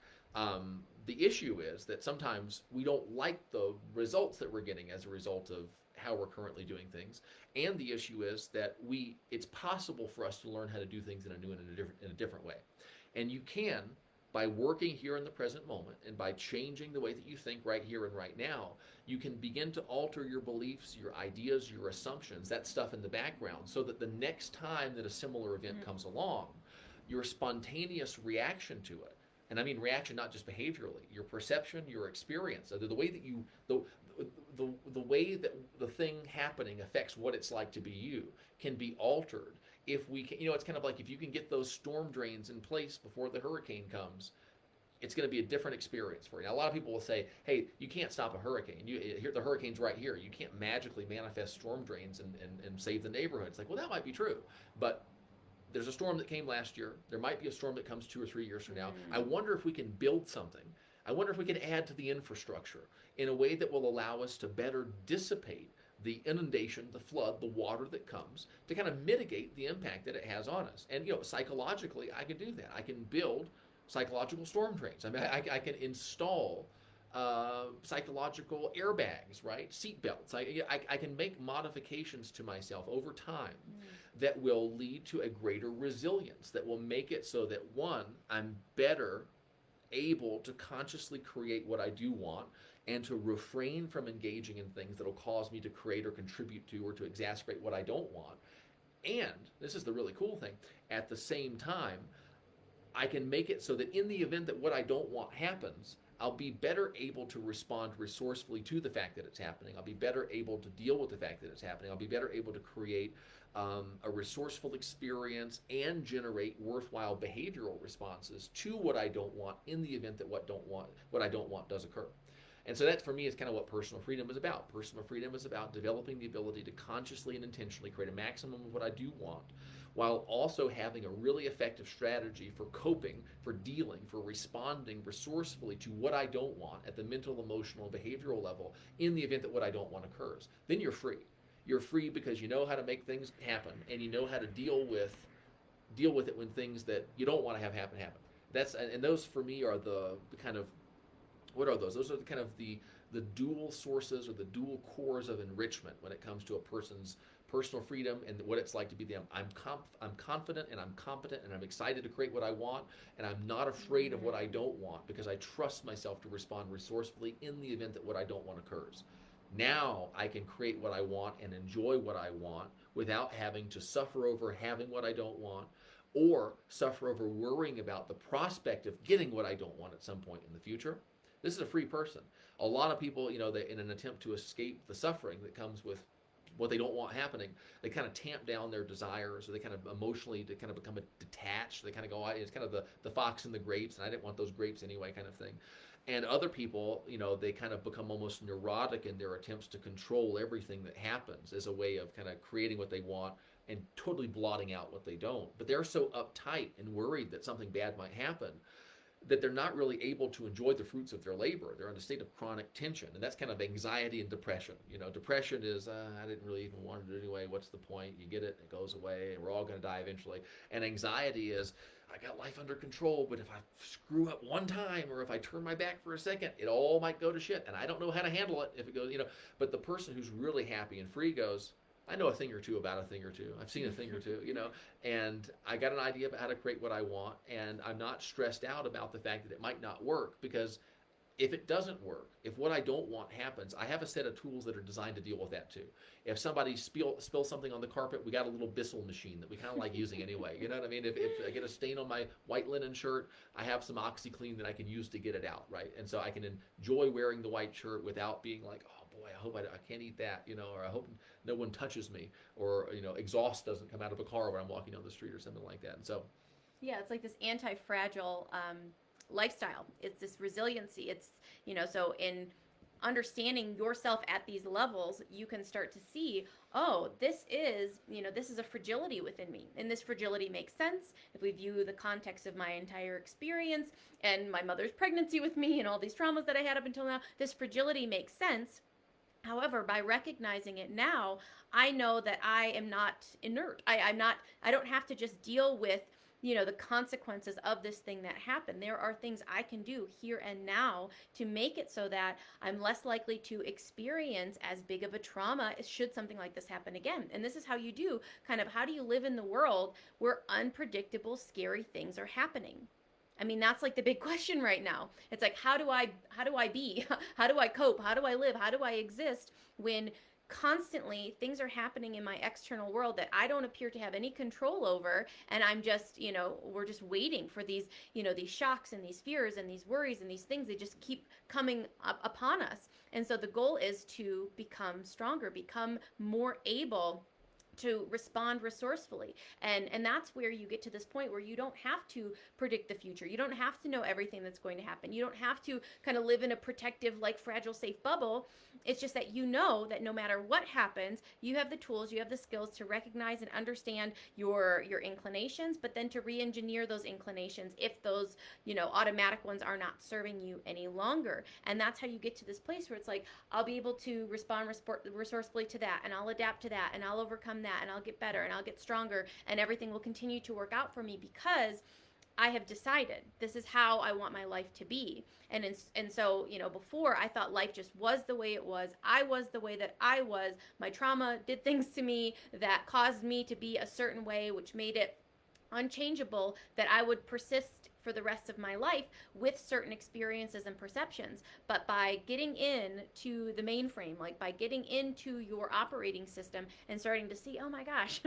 The issue is that sometimes we don't like the results that we're getting as a result of how we're currently doing things. And the issue is that it's possible for us to learn how to do things in a new and in a different way. And you can, by working here in the present moment and by changing the way that you think right here and right now, you can begin to alter your beliefs, your ideas, your assumptions, that stuff in the background, so that the next time that a similar event comes along, your spontaneous reaction to it, and I mean reaction not just behaviorally, your perception, your experience, the way that the way that the thing happening affects what it's like to be you, can be altered. If we can, it's kind of like if you can get those storm drains in place before the hurricane comes, it's going to be a different experience for you. Now, a lot of people will say, hey, you can't stop a hurricane. The hurricane's right here. You can't magically manifest storm drains and save the neighborhood. It's like, well, that might be true, but there's a storm that came last year. There might be a storm that comes 2 or 3 years from now. I wonder if we can build something. I wonder if we can add to the infrastructure in a way that will allow us to better dissipate the inundation, the flood, the water that comes, to kind of mitigate the impact that it has on us. And psychologically, I can do that. I can build psychological storm drains. I mean, I can install psychological airbags, right? Seat belts. I can make modifications to myself over time that will lead to a greater resilience, that will make it so that, one, I'm better able to consciously create what I do want, and to refrain from engaging in things that will cause me to create or contribute to or to exacerbate what I don't want. And this is the really cool thing, at the same time, I can make it so that in the event that what I don't want happens, I'll be better able to respond resourcefully to the fact that it's happening. I'll be better able to deal with the fact that it's happening. I'll be better able to create a resourceful experience and generate worthwhile behavioral responses to what I don't want in the event that what I don't want does occur. And so that for me is kind of what personal freedom is about. Personal freedom is about developing the ability to consciously and intentionally create a maximum of what I do want, while also having a really effective strategy for coping, for dealing, for responding resourcefully to what I don't want at the mental, emotional, behavioral level in the event that what I don't want occurs. Then you're free. You're free because you know how to make things happen, and you know how to deal with it when things that you don't want to have happen. And those for me are the kind of, what are those? Those are the kind of the dual sources or the dual cores of enrichment when it comes to a person's personal freedom and what it's like to be them. I'm confident and I'm competent and I'm excited to create what I want, and I'm not afraid of what I don't want because I trust myself to respond resourcefully in the event that what I don't want occurs. Now I can create what I want and enjoy what I want without having to suffer over having what I don't want or suffer over worrying about the prospect of getting what I don't want at some point in the future. This is a free person. A lot of people, they, in an attempt to escape the suffering that comes with what they don't want happening, they kind of tamp down their desires, or they kind of emotionally, they kind of become detached. They kind of go, it's kind of the fox and the grapes, and I didn't want those grapes anyway kind of thing. And other people, they kind of become almost neurotic in their attempts to control everything that happens as a way of kind of creating what they want and totally blotting out what they don't. But they're so uptight and worried that something bad might happen that they're not really able to enjoy the fruits of their labor. They're in a state of chronic tension, and that's kind of anxiety and depression. Depression is, I didn't really even want it anyway, what's the point? You get it, it goes away, and we're all going to die eventually. And anxiety is, I got life under control, but if I screw up one time, or if I turn my back for a second, it all might go to shit, and I don't know how to handle it if it goes, But the person who's really happy and free goes, I know a thing or two about a thing or two. I've seen a thing or two, and I got an idea about how to create what I want, and I'm not stressed out about the fact that it might not work, because if it doesn't work, if what I don't want happens, I have a set of tools that are designed to deal with that too. If somebody spills something on the carpet, we got a little Bissell machine that we kind of like using anyway. You know what I mean? If I get a stain on my white linen shirt, I have some OxyClean that I can use to get it out, right? And so I can enjoy wearing the white shirt without being like, oh boy, I hope I can't eat that, or I hope no one touches me, or exhaust doesn't come out of a car when I'm walking down the street or something like that. And so, yeah, it's like this anti-fragile lifestyle. It's this resiliency. It's, so in understanding yourself at these levels, you can start to see, oh, this is a fragility within me. And this fragility makes sense if we view the context of my entire experience and my mother's pregnancy with me and all these traumas that I had up until now. This fragility makes sense. However, by recognizing it now, I know that I am not inert. I don't have to just deal with, the consequences of this thing that happened. There are things I can do here and now to make it so that I'm less likely to experience as big of a trauma should something like this happen again. And this is how you do how do you live in the world where unpredictable, scary things are happening? I mean, that's like the big question right now. It's like, how do I be? How do I cope? How do I live? How do I exist when constantly things are happening in my external world that I don't appear to have any control over, and I'm just, we're just waiting for these, these shocks and these fears and these worries and these things. They just keep coming up upon us. And so the goal is to become stronger, become more able to respond resourcefully. And that's where you get to this point where you don't have to predict the future. You don't have to know everything that's going to happen. You don't have to kind of live in a protective, like fragile, safe bubble. It's just that you know that no matter what happens, you have the tools, you have the skills to recognize and understand your inclinations, but then to re-engineer those inclinations if those, automatic ones are not serving you any longer. And that's how you get to this place where it's like, I'll be able to respond resourcefully to that, and I'll adapt to that, and I'll overcome that, and I'll get better, and I'll get stronger, and everything will continue to work out for me because I have decided this is how I want my life to be. And so, before I thought life just was the way it was. I was the way that I was. My trauma did things to me that caused me to be a certain way, which made it unchangeable that I would persist for the rest of my life with certain experiences and perceptions. But by getting into the mainframe, like by getting into your operating system and starting to see, oh my gosh,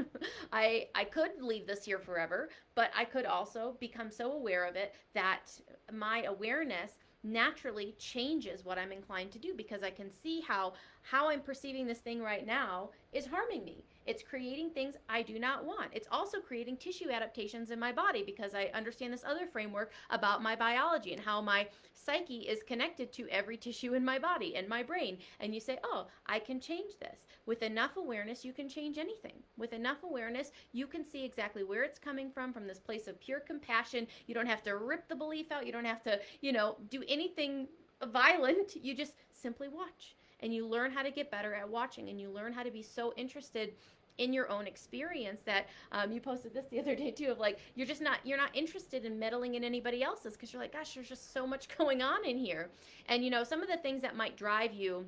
I could leave this here forever, but I could also become so aware of it that my awareness naturally changes what I'm inclined to do, because I can see how I'm perceiving this thing right now is harming me. It's creating things I do not want. It's also creating tissue adaptations in my body, because I understand this other framework about my biology and how my psyche is connected to every tissue in my body and my brain. And you say, oh, I can change this. With enough awareness, you can change anything. With enough awareness, you can see exactly where it's coming from this place of pure compassion. You don't have to rip the belief out. You don't have to, do anything violent. You just simply watch. And you learn how to get better at watching, and you learn how to be so interested in your own experience that you posted this the other day too, of like, you're not interested in meddling in anybody else's, because you're like, gosh, there's just so much going on in here. And some of the things that might drive you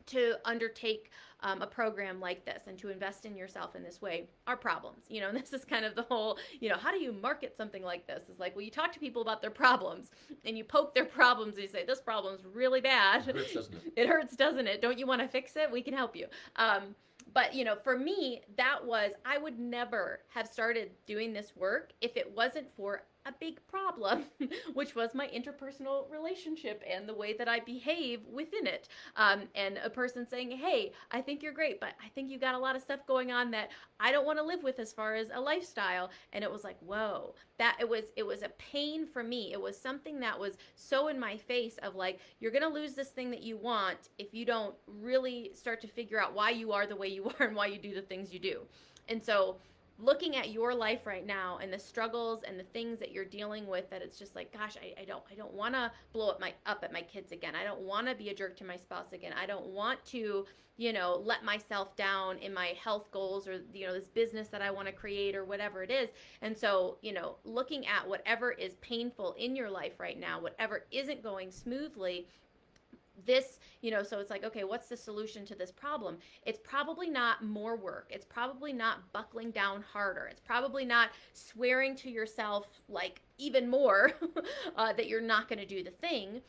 to undertake a program like this and to invest in yourself in this way are problems. And this is kind of the whole, how do you market something like this? It's like, well, you talk to people about their problems and you poke their problems and you say, this problem's really bad. It hurts, doesn't it? It hurts, doesn't it? Don't you want to fix it? We can help you. But, for me, I would never have started doing this work if it wasn't for a big problem, which was my interpersonal relationship and the way that I behave within it. And a person saying, hey, I think you're great, but I think you got a lot of stuff going on that I don't want to live with as far as a lifestyle. And it was like, whoa, it was a pain for me. It was something that was so in my face of like, you're going to lose this thing that you want if you don't really start to figure out why you are the way you are and why you do the things you do. And so looking at your life right now and the struggles and the things that you're dealing with, that it's just like, gosh, I don't want to blow up at my kids again. I don't want to be a jerk to my spouse again. I don't want to, let myself down in my health goals or, this business that I want to create or whatever it is. And so, looking at whatever is painful in your life right now, whatever isn't going smoothly, this, so it's like, okay, what's the solution to this problem? It's probably not more work. It's probably not buckling down harder. It's probably not swearing to yourself like even more that you're not going to do the thing.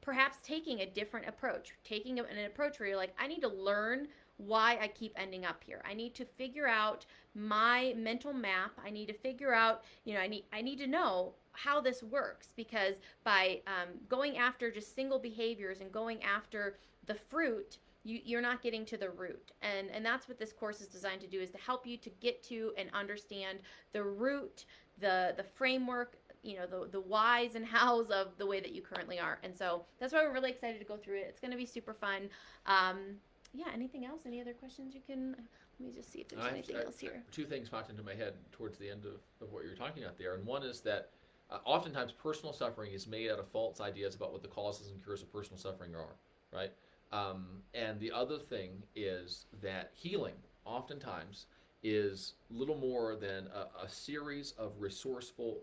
Perhaps taking a different approach, taking an approach where you're like, I need to learn why I keep ending up here. I need to figure out my mental map. I need to figure out, I need to know how this works, because by going after just single behaviors and going after the fruit, you're not getting to the root. And that's what this course is designed to do, is to help you to get to and understand the root, the framework, the whys and hows of the way that you currently are. And so that's why we're really excited to go through it. It's going to be super fun. Yeah, anything else? Any other questions you can... Let me just see if there's anything else here. Two things popped into my head towards the end of what you're talking about there. And one is that oftentimes personal suffering is made out of false ideas about what the causes and cures of personal suffering are, right? And the other thing is that healing oftentimes is little more than a series of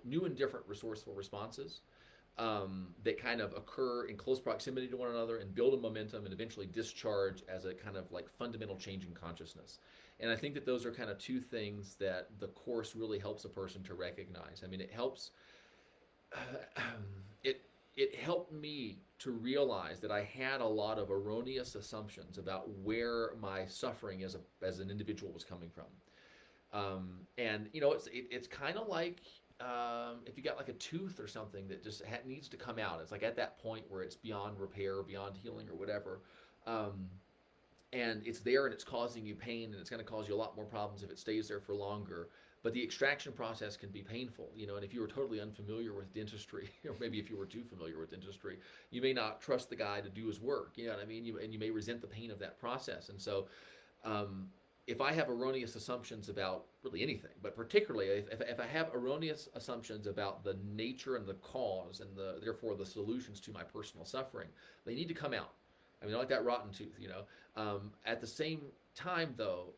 new and different resourceful responses that kind of occur in close proximity to one another and build a momentum and eventually discharge as a kind of like fundamental change in consciousness. And I think that those are kind of two things that the Course really helps a person to recognize. I mean, it helps, it helped me to realize that I had a lot of erroneous assumptions about where my suffering as an individual was coming from. And, it's kind of like, if you got like a tooth or something that just needs to come out. It's like at that point where it's beyond repair, beyond healing or whatever. And it's there and it's causing you pain, and it's going to cause you a lot more problems if it stays there for longer. But the extraction process can be painful, and if you were totally unfamiliar with dentistry, or maybe if you were too familiar with dentistry, you may not trust the guy to do his work, you know what I mean? And you may resent the pain of that process. And so, if I have erroneous assumptions about really anything, but particularly if I have erroneous assumptions about the nature and the cause and therefore the solutions to my personal suffering, they need to come out. I mean, like that rotten tooth, At the same time, though,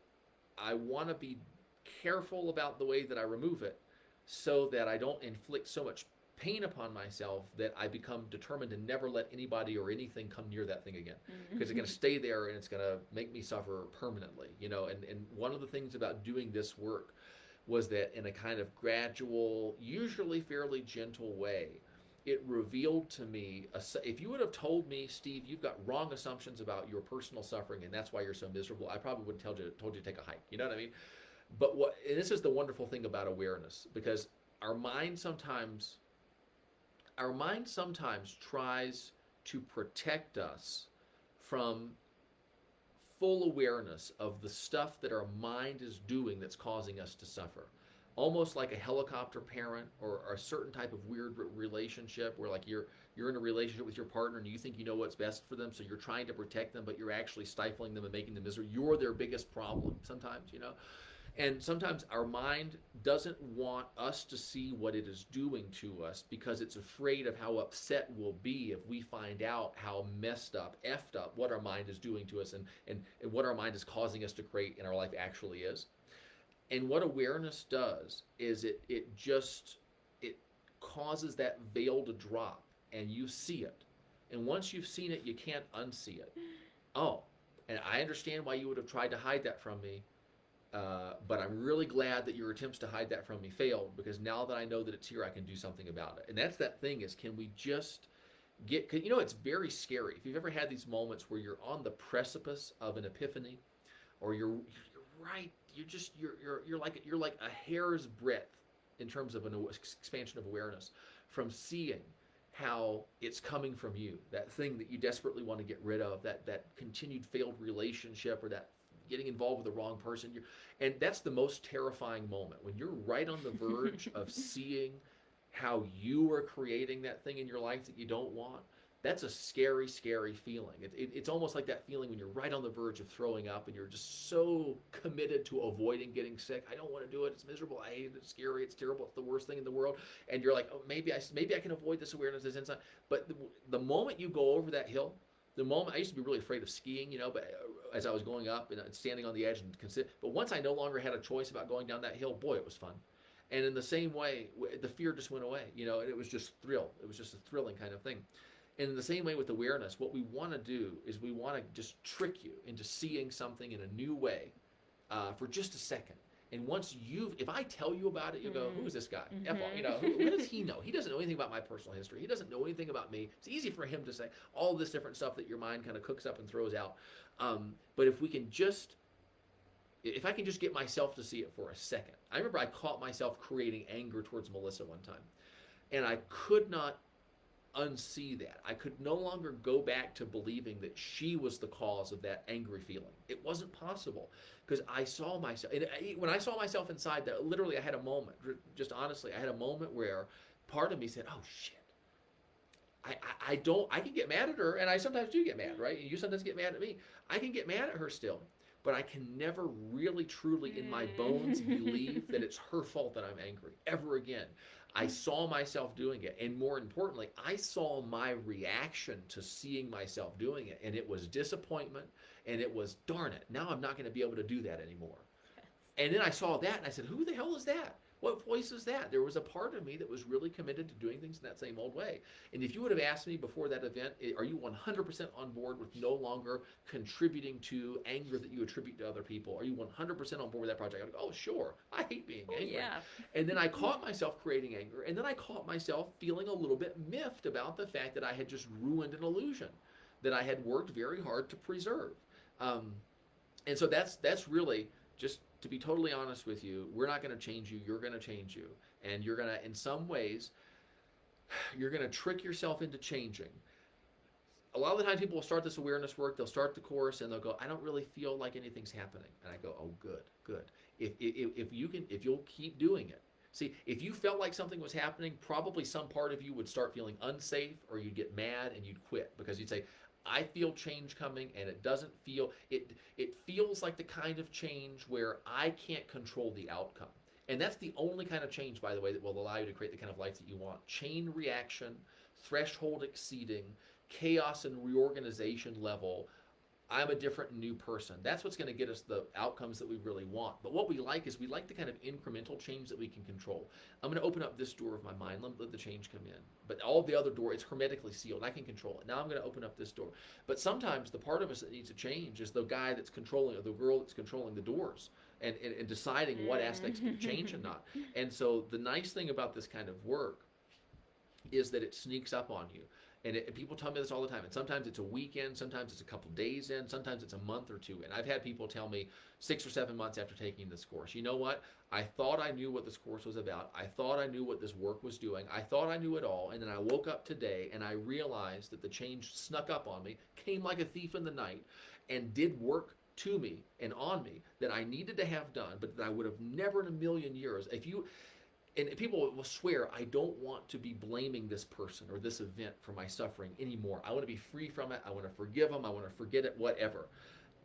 I want to be careful about the way that I remove it so that I don't inflict so much pain upon myself that I become determined to never let anybody or anything come near that thing again, because it's going to stay there and it's going to make me suffer permanently, And one of the things about doing this work was that in a kind of gradual, usually fairly gentle way, it revealed to me, if you would have told me, Steve, you've got wrong assumptions about your personal suffering and that's why you're so miserable, I probably would have told you to take a hike. You know what I mean? But and this is the wonderful thing about awareness, because our mind sometimes tries to protect us from full awareness of the stuff that our mind is doing that's causing us to suffer. Almost like a helicopter parent, or a certain type of weird relationship where like you're in a relationship with your partner and you think you know what's best for them, so you're trying to protect them, but you're actually stifling them and making them miserable. You're their biggest problem sometimes, you know. And sometimes our mind doesn't want us to see what it is doing to us because it's afraid of how upset we'll be if we find out how messed up, effed up what our mind is doing to us, and what our mind is causing us to create in our life actually is. And what awareness does is it causes that veil to drop and you see it. And once you've seen it, you can't unsee it. Oh, and I understand why you would have tried to hide that from me. But I'm really glad that your attempts to hide that from me failed, because now that I know that it's here, I can do something about it. And that's that thing is, can we just cause, you know, it's very scary. If you've ever had these moments where you're on the precipice of an epiphany, or you're right, you're like a hair's breadth in terms of an expansion of awareness from seeing how it's coming from you, that thing that you desperately want to get rid of, that continued failed relationship, or that getting involved with the wrong person. And that's the most terrifying moment, when you're right on the verge of seeing how you are creating that thing in your life that you don't want. That's a scary, scary feeling. It's almost like that feeling when you're right on the verge of throwing up and you're just so committed to avoiding getting sick. I don't want to do it. It's miserable. I hate it. It's scary. It's terrible. It's the worst thing in the world. And you're like, oh, maybe I can avoid this awareness, this inside. But the moment you go over that hill, the moment, I used to be really afraid of skiing, you know, but as I was going up and standing on the edge and consider, but once I no longer had a choice about going down that hill, boy, it was fun. And in the same way, the fear just went away, you know, and it was just thrill. It was just a thrilling kind of thing. And in the same way with awareness, what we want to do is we want to just trick you into seeing something in a new way for just a second. And once if I tell you about it, you'll go, who is this guy? You know, what does he know? He doesn't know anything about my personal history. He doesn't know anything about me. It's easy for him to say all this different stuff that your mind kind of cooks up and throws out. But if I can just get myself to see it for a second. I remember I caught myself creating anger towards Melissa one time. And I could not unsee that. I could no longer go back to believing that she was the cause of that angry feeling. It wasn't possible, because I saw myself, and when I saw myself inside that, literally I had a moment, just honestly, I had a moment where part of me said, oh shit, I can get mad at her, and I sometimes do get mad, right? You sometimes get mad at me. I can get mad at her still, but I can never really truly in my bones believe that it's her fault that I'm angry ever again. I saw myself doing it, and more importantly, I saw my reaction to seeing myself doing it, and it was disappointment, and it was, darn it, now I'm not going to be able to do that anymore. Yes. And then I saw that, and I said, who the hell is that? What voice is that? There was a part of me that was really committed to doing things in that same old way. And if you would have asked me before that event, are you 100% on board with no longer contributing to anger that you attribute to other people? Are you 100% on board with that project? I would go, oh, sure. I hate being angry. Yeah. And then I caught myself creating anger. And then I caught myself feeling a little bit miffed about the fact that I had just ruined an illusion that I had worked very hard to preserve. And so that's really, just to be totally honest with you, we're not going to change you. You're going to change you. And you're going to, in some ways, you're going to trick yourself into changing. A lot of the time people will start this awareness work, they'll start the course, and they'll go, I don't really feel like anything's happening. And I go, oh, good. If you'll keep doing it. See, if you felt like something was happening, probably some part of you would start feeling unsafe, or you'd get mad and you'd quit, because you'd say, I feel change coming, and it doesn't feel, it feels like the kind of change where I can't control the outcome. And that's the only kind of change, by the way, that will allow you to create the kind of life that you want. Chain reaction, threshold exceeding, chaos and reorganization level, I'm a different new person. That's what's going to get us the outcomes that we really want. But what we like is we like the kind of incremental change that we can control. I'm going to open up this door of my mind, let the change come in. But all the other door, it's hermetically sealed. I can control it. Now I'm going to open up this door. But sometimes the part of us that needs to change is the guy that's controlling, or the girl that's controlling the doors, and deciding what aspects can change and not. And so the nice thing about this kind of work is that it sneaks up on you. And people tell me this all the time. And sometimes it's a weekend, sometimes it's a couple days in, sometimes it's a month or two. And I've had people tell me 6 or 7 months after taking this course, you know what? I thought I knew what this course was about. I thought I knew what this work was doing. I thought I knew it all. And then I woke up today and I realized that the change snuck up on me, came like a thief in the night, and did work to me and on me that I needed to have done, but that I would have never in a million years. And people will swear, I don't want to be blaming this person or this event for my suffering anymore. I want to be free from it. I want to forgive them. I want to forget it, whatever.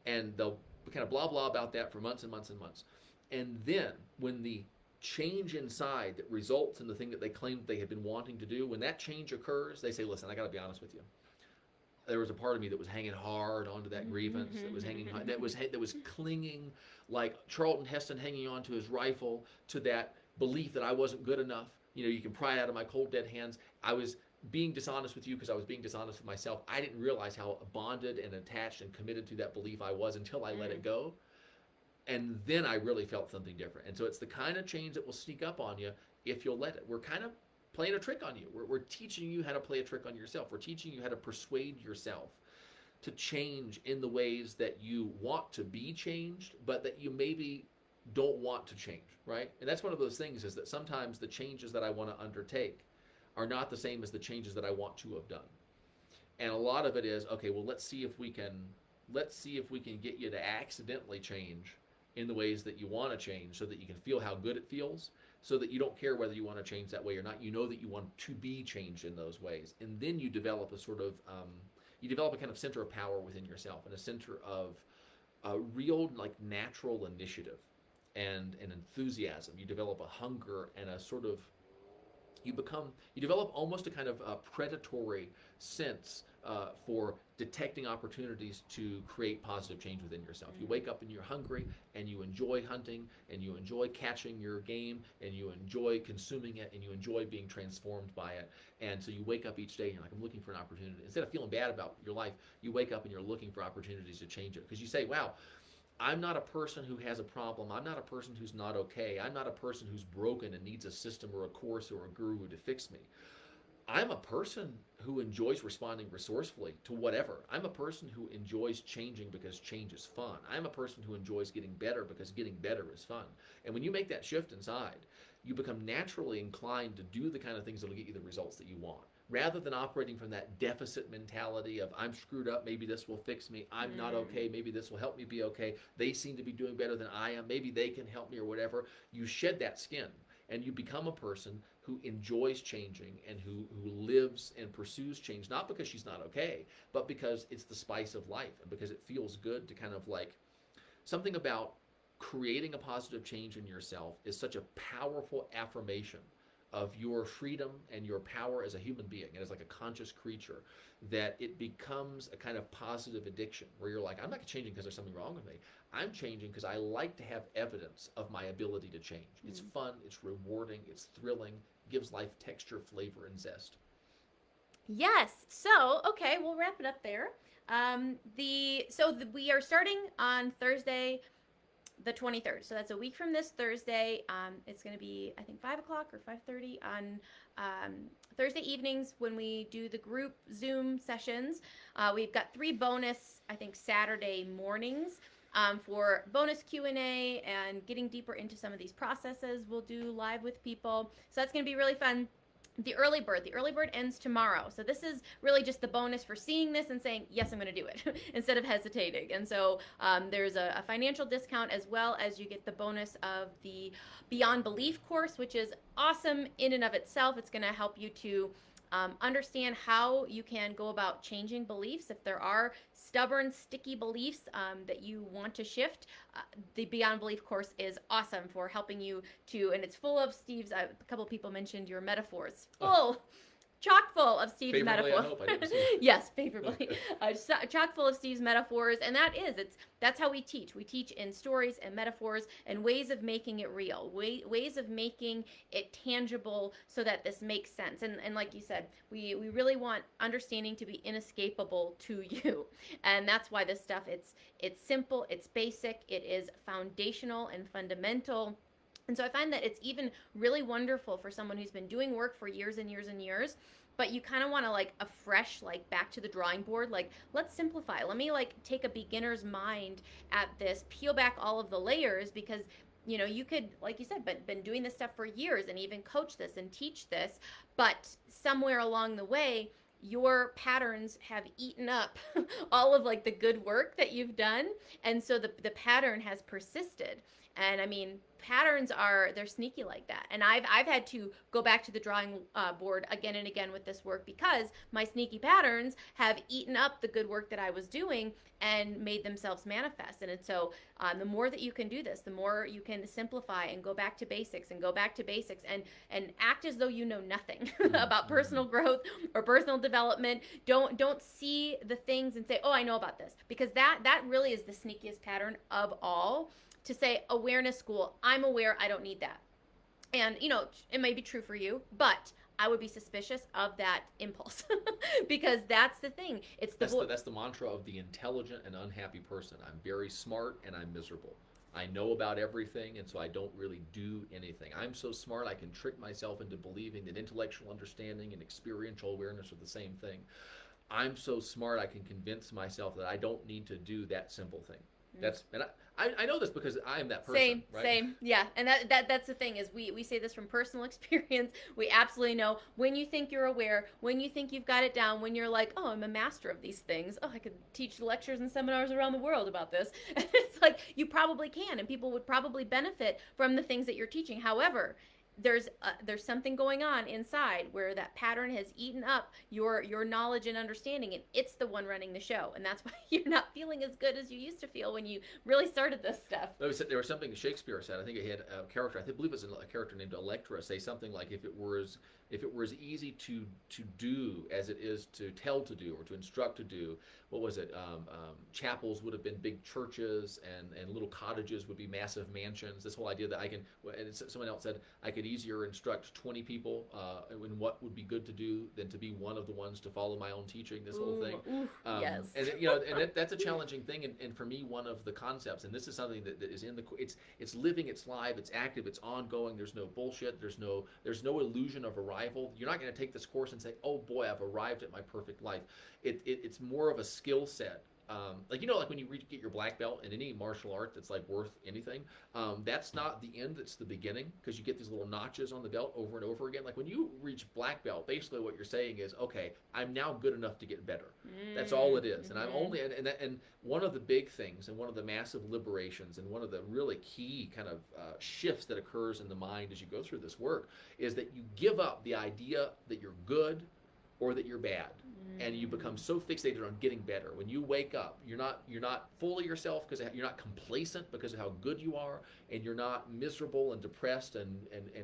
And they'll kind of blah, blah about that for months and months and months. And then when the change inside that results in the thing that they claimed they had been wanting to do, when that change occurs, they say, listen, I got to be honest with you. There was a part of me that was hanging hard onto that grievance, that was hanging, that was clinging like Charlton Heston hanging onto his rifle to that belief that I wasn't good enough. You can pry out of my cold, dead hands. I was being dishonest with you because I was being dishonest with myself. I didn't realize how bonded and attached and committed to that belief I was until I let it go. And then I really felt something different. And so it's the kind of change that will sneak up on you if you'll let it. We're kind of playing a trick on you. We're teaching you how to play a trick on yourself. We're teaching you how to persuade yourself to change in the ways that you want to be changed, but that you maybe don't want to change, right? And that's one of those things, is that sometimes the changes that I want to undertake are not the same as the changes that I want to have done. And a lot of it is, okay, well, let's see if we can get you to accidentally change in the ways that you want to change, so that you can feel how good it feels, so that you don't care whether you want to change that way or not. You know that you want to be changed in those ways. And then you develop a kind of center of power within yourself, and a center of a real, like, natural initiative and an enthusiasm. You develop a hunger and a sort of, you develop almost a kind of a predatory sense for detecting opportunities to create positive change within yourself. You wake up and you're hungry, and you enjoy hunting, and you enjoy catching your game, and you enjoy consuming it, and you enjoy being transformed by it. And so you wake up each day and you're like, I'm looking for an opportunity. Instead of feeling bad about your life, you wake up and you're looking for opportunities to change it. Because you say, wow, I'm not a person who has a problem. I'm not a person who's not okay. I'm not a person who's broken and needs a system or a course or a guru to fix me. I'm a person who enjoys responding resourcefully to whatever. I'm a person who enjoys changing because change is fun. I'm a person who enjoys getting better because getting better is fun. And when you make that shift inside, you become naturally inclined to do the kind of things that will get you the results that you want, rather than operating from that deficit mentality of, I'm screwed up, maybe this will fix me. I'm not okay, maybe this will help me be okay. They seem to be doing better than I am, maybe they can help me, or whatever. You shed that skin and you become a person who enjoys changing and who lives and pursues change, not because she's not okay, but because it's the spice of life, and because it feels good to kind of, like, something about creating a positive change in yourself is such a powerful affirmation of your freedom and your power as a human being and as, like, a conscious creature, that it becomes a kind of positive addiction where you're like, I'm not changing because there's something wrong with me. I'm changing because I like to have evidence of my ability to change. It's fun, it's rewarding, it's thrilling, gives life texture, flavor, and zest. Yes. So, okay, we'll wrap it up there. We are starting on Thursday, the 23rd. So that's a week from this Thursday. It's going to be, I think, 5 o'clock or 5:30 on Thursday evenings when we do the group Zoom sessions. We've got 3 bonus, I think, Saturday mornings for bonus Q&A and getting deeper into some of these processes we'll do live with people. So that's going to be really fun. The early bird ends tomorrow. So this is really just the bonus for seeing this and saying, yes, I'm going to do it instead of hesitating. And so there's a financial discount, as well as you get the bonus of the Beyond Belief course, which is awesome in and of itself. It's going to help you to understand how you can go about changing beliefs. If there are stubborn, sticky beliefs that you want to shift, the Beyond Belief course is awesome for helping you to, and it's full of Steve's, a couple people mentioned your metaphors, full chock full of Steve's Favorably, metaphors. I hope. I didn't see. Yes, favorably. Chock full of Steve's metaphors, and that's how we teach. We teach in stories and metaphors and ways of making it real, ways of making it tangible, so that this makes sense. And like you said, we really want understanding to be inescapable to you, and that's why this stuff it's simple, it's basic, it is foundational and fundamental. And so I find that it's even really wonderful for someone who's been doing work for years and years and years, but you kind of want to like a fresh, like back to the drawing board, like let's simplify. Let me like take a beginner's mind at this, peel back all of the layers, because you could, like you said, been doing this stuff for years and even coach this and teach this, but somewhere along the way, your patterns have eaten up all of like the good work that you've done, and so the pattern has persisted. And I mean, patterns they're sneaky like that. And I've had to go back to the drawing board again and again with this work, because my sneaky patterns have eaten up the good work that I was doing and made themselves manifest. And so the more that you can do this, the more you can simplify and go back to basics and act as though you know nothing about personal growth or personal development. Don't see the things and say, oh, I know about this, because that really is the sneakiest pattern of all. To say awareness school, I'm aware, I don't need that. And it may be true for you, but I would be suspicious of that impulse because that's the thing. That's the mantra of the intelligent and unhappy person. I'm very smart and I'm miserable. I know about everything, and so I don't really do anything. I'm so smart I can trick myself into believing that intellectual understanding and experiential awareness are the same thing. I'm so smart I can convince myself that I don't need to do that simple thing. I know this because I am that person. Same, yeah. And that's the thing, is we say this from personal experience. We absolutely know when you think you're aware, when you think you've got it down, when you're like, oh, I'm a master of these things. Oh, I could teach lectures and seminars around the world about this. And it's like, you probably can, and people would probably benefit from the things that you're teaching. However, there's something going on inside where that pattern has eaten up your knowledge and understanding, and it's the one running the show, and that's why you're not feeling as good as you used to feel when you really started this stuff. There was something Shakespeare said. I think it had a character. I believe it was a character named Electra say something like, if it were as easy to do as it is to tell to do or to instruct to do, what was it? Chapels would have been big churches, and little cottages would be massive mansions. This whole idea that someone else said, I could easier instruct 20 people in what would be good to do than to be one of the ones to follow my own teaching. This whole thing. Yes. And that's a challenging thing. And for me, one of the concepts, and this is something that is in it's living, it's live, it's active, it's ongoing. There's no bullshit. There's no illusion of arrival. You're not going to take this course and say, oh boy, I've arrived at my perfect life. It's more of a skill set. Like when you get your black belt in any martial art that's like worth anything, that's not the end, it's the beginning, because you get these little notches on the belt over and over again. Like when you reach black belt, basically what you're saying is, okay, I'm now good enough to get better. That's all it is. And I'm only and one of the big things, and one of the massive liberations, and one of the really key kind of shifts that occurs in the mind as you go through this work, is that you give up the idea that you're good or that you're bad. And you become so fixated on getting better. When you wake up, you're not full of yourself, because you're not complacent because of how good you are, and you're not miserable and depressed and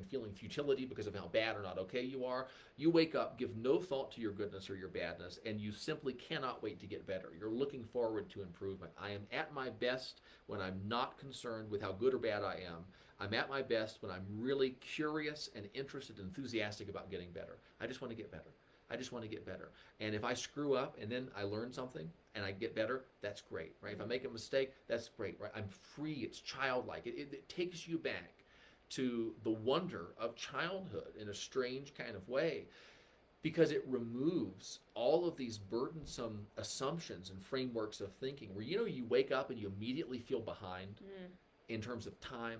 feeling futility because of how bad or not okay you are. You wake up, give no thought to your goodness or your badness, and you simply cannot wait to get better. You're looking forward to improvement. I am at my best when I'm not concerned with how good or bad I am. I'm at my best when I'm really curious and interested and enthusiastic about getting better. I just want to get better. I just want to get better. And if I screw up and then I learn something and I get better, that's great, right? If I make a mistake, that's great, right? I'm free. It's childlike. It takes you back to the wonder of childhood in a strange kind of way, because it removes all of these burdensome assumptions and frameworks of thinking where, you wake up and you immediately feel behind in terms of time,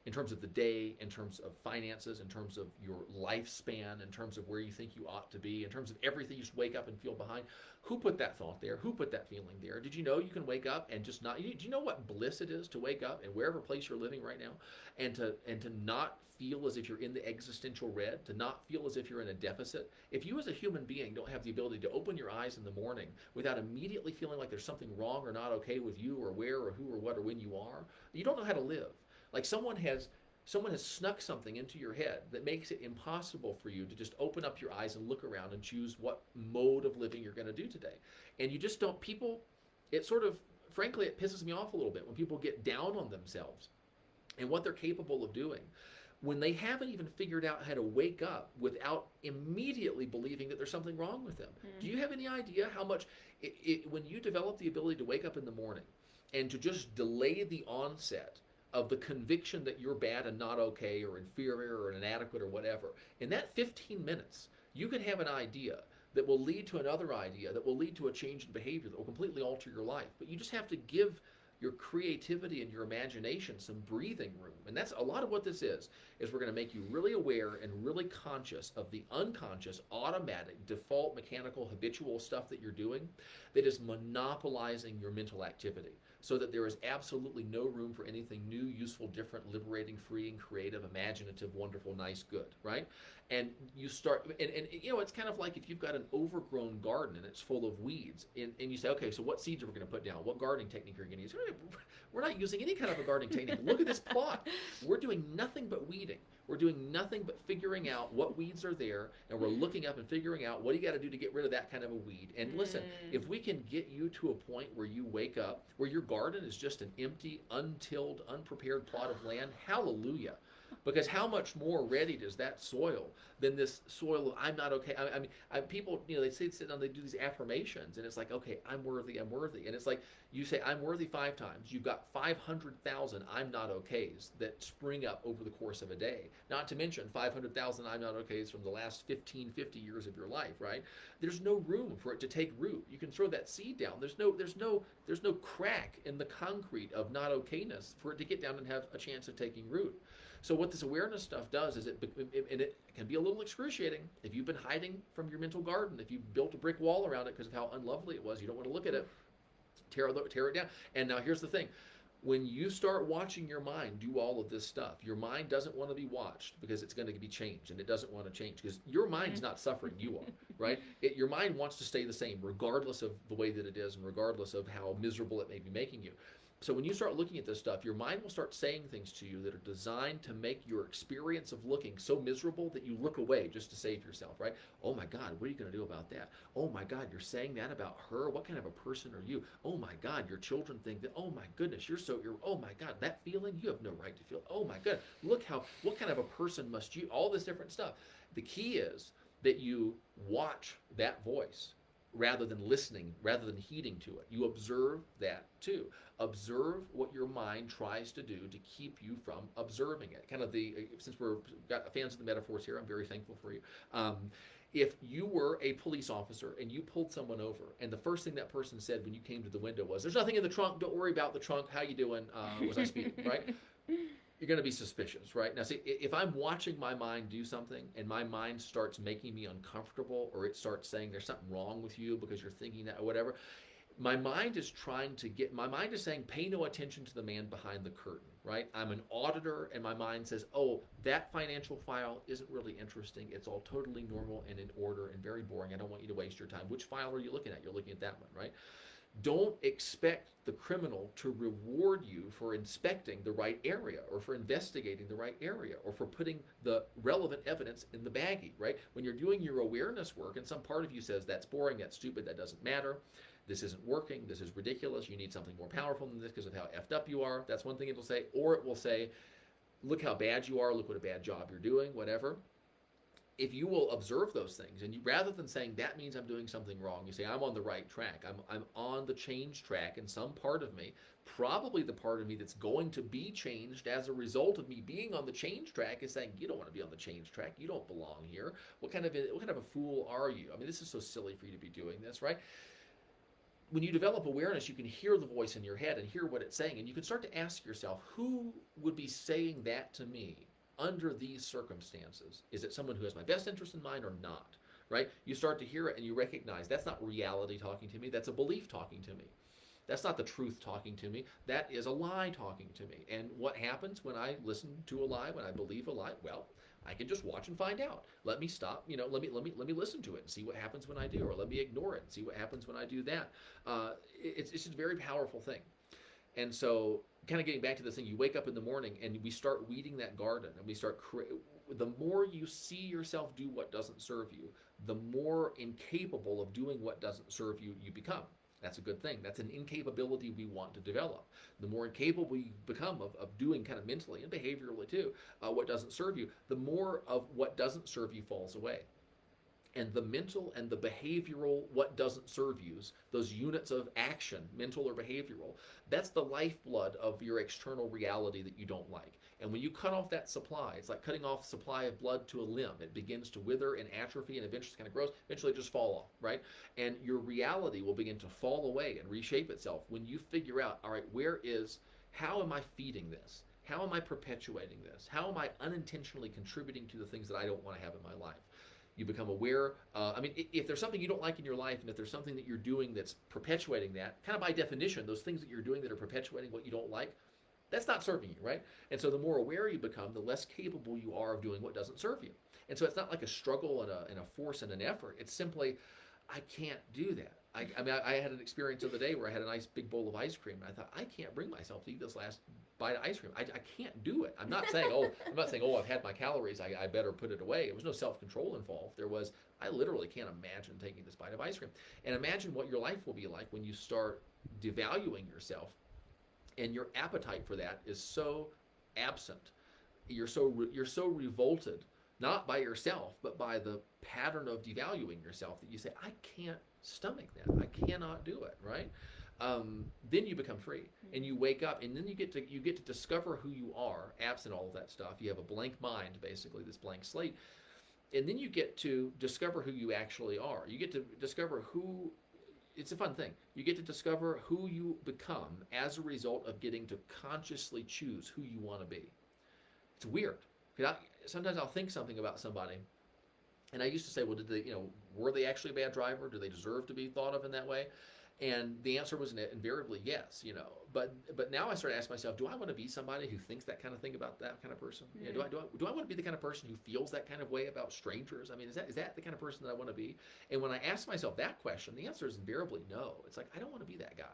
in terms of the day, in terms of finances, in terms of your lifespan, in terms of where you think you ought to be, in terms of everything. You just wake up and feel behind. Who put that thought there? Who put that feeling there? Did you know you can wake up and just not? Do you know what bliss it is to wake up in wherever place you're living right now, and to not feel as if you're in the existential red, to not feel as if you're in a deficit? If you as a human being don't have the ability to open your eyes in the morning without immediately feeling like there's something wrong or not okay with you, or where or who or what or when you are, you don't know how to live. Like someone has Someone has snuck something into your head that makes it impossible for you to just open up your eyes and look around and choose what mode of living you're going to do today. And you just don't, people, it sort of, frankly, it pisses me off a little bit when people get down on themselves and what they're capable of doing when they haven't even figured out how to wake up without immediately believing that there's something wrong with them. Do you have any idea how much, when you develop the ability to wake up in the morning and to just delay the onset of the conviction that you're bad and not okay or inferior or inadequate or whatever, in that 15 minutes, you can have an idea that will lead to another idea, that will lead to a change in behavior that will completely alter your life. But you just have to give your creativity and your imagination some breathing room. And that's a lot of what this is we're going to make you really aware and really conscious of the unconscious, automatic, default, mechanical, habitual stuff that you're doing that is monopolizing your mental activity, so that there is absolutely no room for anything new, useful, different, liberating, freeing, creative, imaginative, wonderful, nice, good, right? And you start, and you know, it's kind of like if you've got an overgrown garden and it's full of weeds, and you say, okay, so what seeds are we going to put down? What gardening technique are you going to use? We're not using any kind of a gardening technique. Look at this plot. We're doing nothing but weeding. We're doing nothing but figuring out what weeds are there, and we're looking up and figuring out what do you got to do to get rid of that kind of a weed. And listen, if we can get you to a point where you wake up, where your garden is just an empty, untilled, unprepared plot of land, hallelujah. Because how much more ready does that soil than this soil of I'm not okay? I mean, people, you know, they sit down, they do these affirmations, and it's like, okay, I'm worthy, I'm worthy. And it's like, you say, I'm worthy 5 times. You've got 500,000 I'm not okays that spring up over the course of a day. Not to mention 500,000 I'm not okays from the last 15, 50 years of your life, right? There's no room for it to take root. You can throw that seed down. There's no crack in the concrete of not okayness for it to get down and have a chance of taking root. So what this awareness stuff does is it can be a little excruciating. If you've been hiding from your mental garden, if you built a brick wall around it because of how unlovely it was, you don't want to look at it, tear it down. And now here's the thing. When you start watching your mind do all of this stuff, your mind doesn't want to be watched because it's going to be changed, and it doesn't want to change because your mind's not suffering, you are, right? Your mind wants to stay the same regardless of the way that it is and regardless of how miserable it may be making you. So when you start looking at this stuff, your mind will start saying things to you that are designed to make your experience of looking so miserable that you look away just to save yourself, right? Oh my God, what are you going to do about that? Oh my God, you're saying that about her? What kind of a person are you? Oh my God, your children think that, oh my goodness, oh my God, that feeling, you have no right to feel. Oh my God, what kind of a person must you, all this different stuff. The key is that you watch that voice rather than listening, rather than heeding to it. You observe that too. Observe what your mind tries to do to keep you from observing it. Kind of since we're got fans of the metaphors here, I'm very thankful for you. If you were a police officer and you pulled someone over, and the first thing that person said when you came to the window was, "There's nothing in the trunk, don't worry about the trunk, how you doing, was I speeding," right? You're going to be suspicious, right? Now, see, if I'm watching my mind do something and my mind starts making me uncomfortable, or it starts saying there's something wrong with you because you're thinking that or whatever, my mind is saying, pay no attention to the man behind the curtain, right? I'm an auditor, and my mind says, oh, that financial file isn't really interesting. It's all totally normal and in order and very boring. I don't want you to waste your time. Which file are you looking at? You're looking at that one, right? Don't expect the criminal to reward you for inspecting the right area, or for investigating the right area, or for putting the relevant evidence in the baggie, right? When you're doing your awareness work and some part of you says, that's boring, that's stupid, that doesn't matter, this isn't working, this is ridiculous, you need something more powerful than this because of how effed up you are, that's one thing it'll say. Or it will say, look how bad you are, look what a bad job you're doing, whatever. If you will observe those things, and you, rather than saying that means I'm doing something wrong, you say I'm on the right track, I'm on the change track, and some part of me, probably the part of me that's going to be changed as a result of me being on the change track, is saying, you don't want to be on the change track, you don't belong here, what kind of a fool are you? I mean, this is so silly for you to be doing this, right? When you develop awareness, you can hear the voice in your head and hear what it's saying, and you can start to ask yourself, who would be saying that to me under these circumstances? Is it someone who has my best interest in mind or not, right? You start to hear it and you recognize that's not reality talking to me, that's a belief talking to me. That's not the truth talking to me, that is a lie talking to me. And what happens when I listen to a lie, when I believe a lie? Well, I can just watch and find out. Let me stop, let me listen to it and see what happens when I do, or let me ignore it and see what happens when I do that. It's just a very powerful thing. And so, kind of getting back to this thing, you wake up in the morning and we start weeding that garden, and we start the more you see yourself do what doesn't serve you, the more incapable of doing what doesn't serve you you become. That's a good thing. That's an incapability we want to develop. The more incapable you become of doing kind of mentally and behaviorally too, what doesn't serve you, the more of what doesn't serve you falls away. And the mental and the behavioral, what doesn't serve yous, those units of action, mental or behavioral, that's the lifeblood of your external reality that you don't like. And when you cut off that supply, it's like cutting off supply of blood to a limb. It begins to wither and atrophy and eventually kind of grows, eventually just fall off, right? And your reality will begin to fall away and reshape itself when you figure out, all right, how am I feeding this? How am I perpetuating this? How am I unintentionally contributing to the things that I don't want to have in my life? You become aware. If there's something you don't like in your life, and if there's something that you're doing that's perpetuating that, kind of by definition, those things that you're doing that are perpetuating what you don't like, that's not serving you, right? And so the more aware you become, the less capable you are of doing what doesn't serve you. And so it's not like a struggle and a force and an effort. It's simply, I can't do that. I had an experience the other day where I had a nice big bowl of ice cream, and I thought, I can't bring myself to eat this last bite of ice cream. I can't do it. I'm not saying, I've had my calories, I better put it away. It was no self-control involved. There was, I literally can't imagine taking this bite of ice cream. And imagine what your life will be like when you start devaluing yourself, and your appetite for that is so absent. You're so revolted, not by yourself, but by the pattern of devaluing yourself, that you say, I can't stomach that. I cannot do it, right? Then you become free, and you wake up, and then you get to discover who you are, absent all of that stuff. You have a blank mind, basically, this blank slate, and then you get to discover who you actually are. You get to discover who. It's a fun thing. You get to discover who you become as a result of getting to consciously choose who you want to be. It's weird. Sometimes I'll think something about somebody, and I used to say, well, were they actually a bad driver? Do they deserve to be thought of in that way? And the answer was invariably yes, But now I start asking myself, do I want to be somebody who thinks that kind of thing about that kind of person? Mm-hmm. Do I want to be the kind of person who feels that kind of way about strangers? I mean, is that the kind of person that I want to be? And when I ask myself that question, the answer is invariably no. It's like, I don't want to be that guy.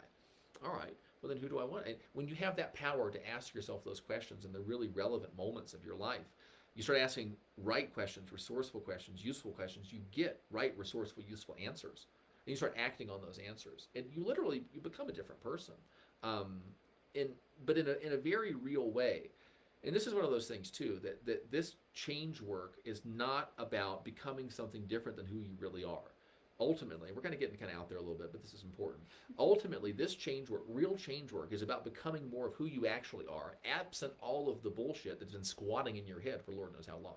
All right, well then who do I want? And when you have that power to ask yourself those questions in the really relevant moments of your life, you start asking right questions, resourceful questions, useful questions, you get right, resourceful, useful answers. And you start acting on those answers, and you become a different person, but in a very real way. And this is one of those things too, that this change work is not about becoming something different than who you really are. Ultimately, we're kind of getting out there a little bit, but this is important. Ultimately, this change work, real change work, is about becoming more of who you actually are, absent all of the bullshit that's been squatting in your head for Lord knows how long.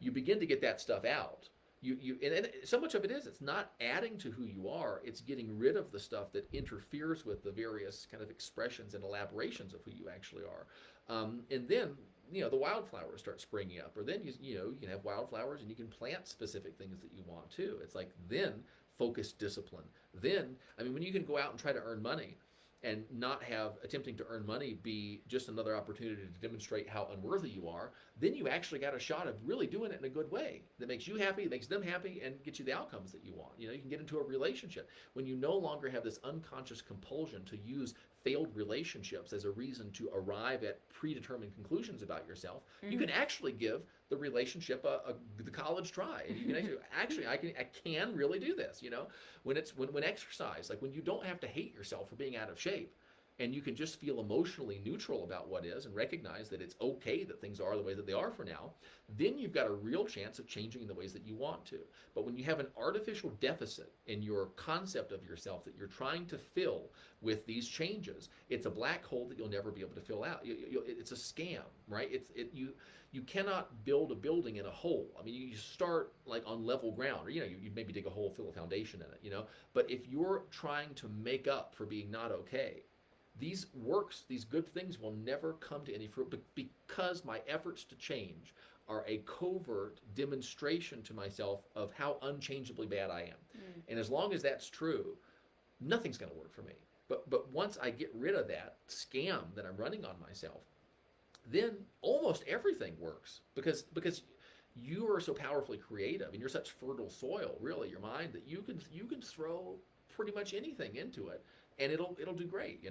You begin to get that stuff out. And so much of it is, it's not adding to who you are, it's getting rid of the stuff that interferes with the various kind of expressions and elaborations of who you actually are. And then, the wildflowers start springing up, or then you can have wildflowers and you can plant specific things that you want too. It's like, then focused discipline. Then, when you can go out and try to earn money, and not have attempting to earn money be just another opportunity to demonstrate how unworthy you are, then you actually got a shot of really doing it in a good way that makes you happy, makes them happy, and gets you the outcomes that you want. You can get into a relationship when you no longer have this unconscious compulsion to use failed relationships as a reason to arrive at predetermined conclusions about yourself. Mm-hmm. You can actually give the relationship the college try, and you can actually I can really do this. When exercise, like when you don't have to hate yourself for being out of shape, and you can just feel emotionally neutral about what is and recognize that it's okay that things are the way that they are for now, then you've got a real chance of changing in the ways that you want to. But when you have an artificial deficit in your concept of yourself that you're trying to fill with these changes, it's a black hole that you'll never be able to fill out. It's a scam, right? You cannot build a building in a hole. You start like on level ground, or you maybe dig a hole, fill a foundation in it, But if you're trying to make up for being not okay, these good things will never come to any fruit, because my efforts to change are a covert demonstration to myself of how unchangeably bad I am. Mm. And as long as that's true, nothing's going to work for me. But once I get rid of that scam that I'm running on myself, then almost everything works, because you are so powerfully creative, and you're such fertile soil, really, your mind, that you can throw pretty much anything into it, and it'll do great.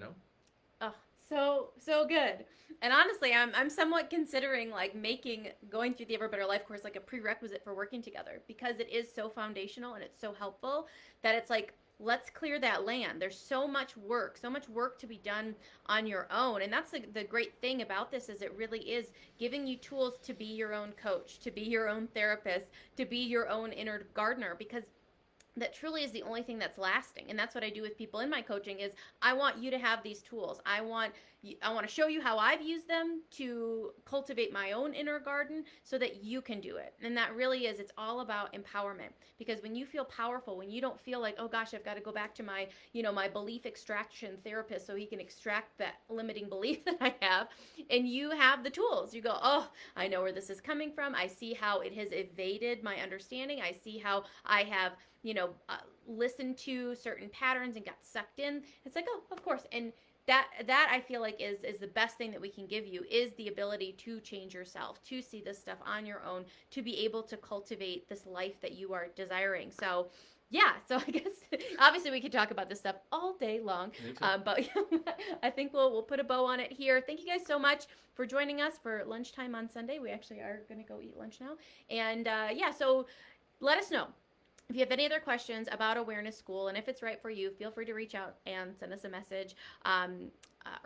Oh, so good. And honestly, I'm somewhat considering like going through the Ever Better Life course like a prerequisite for working together, because it is so foundational and it's so helpful that it's like, let's clear that land. There's so much work to be done on your own. And that's the great thing about this, is it really is giving you tools to be your own coach, to be your own therapist, to be your own inner gardener, because that truly is the only thing that's lasting. And that's what I do with people in my coaching, is I want you to have these tools. I want to show you how I've used them to cultivate my own inner garden so that you can do it. And that really is, it's all about empowerment. Because when you feel powerful, when you don't feel like, oh gosh, I've got to go back to my, my belief extraction therapist so he can extract that limiting belief that I have, and you have the tools. You go, oh, I know where this is coming from. I see how it has evaded my understanding. I see how I have listened to certain patterns and got sucked in. It's like, oh, of course. And that I feel like is the best thing that we can give you, is the ability to change yourself, to see this stuff on your own, to be able to cultivate this life that you are desiring. So yeah, so I guess obviously we could talk about this stuff all day long, but I think we'll put a bow on it here. Thank you guys so much for joining us for lunchtime on Sunday. We actually are going to go eat lunch now. And so let us know if you have any other questions about Awareness School, and if it's right for you, feel free to reach out and send us a message.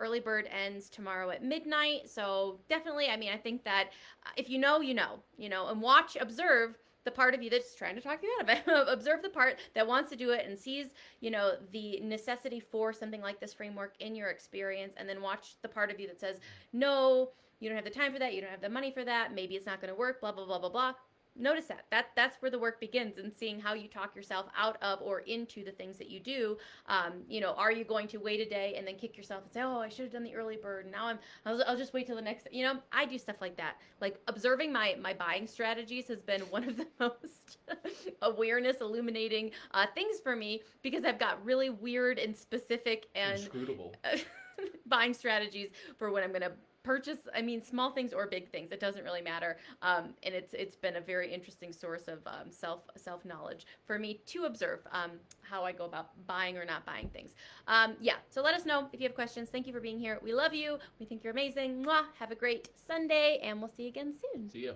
Early bird ends tomorrow at midnight. So definitely, I think that if you know, and observe the part of you that's trying to talk you out of it. Observe the part that wants to do it and sees, the necessity for something like this framework in your experience, and then watch the part of you that says, no, you don't have the time for that. You don't have the money for that. Maybe it's not going to work, blah, blah, blah, blah, blah. Notice that's where the work begins, in seeing how you talk yourself out of or into the things that you do. Are you going to wait a day and then kick yourself and say, oh, I should have done the early bird, and now I'll just wait till the next. I do stuff like that. Like, observing my buying strategies has been one of the most awareness illuminating things for me, because I've got really weird and specific and inscrutable buying strategies for when I'm going to purchase, small things or big things, it doesn't really matter. And it's been a very interesting source of self knowledge for me to observe how I go about buying or not buying things. So let us know if you have questions. Thank you for being here. We love you. We think you're amazing. Mwah. Have a great Sunday, and we'll see you again soon. See ya.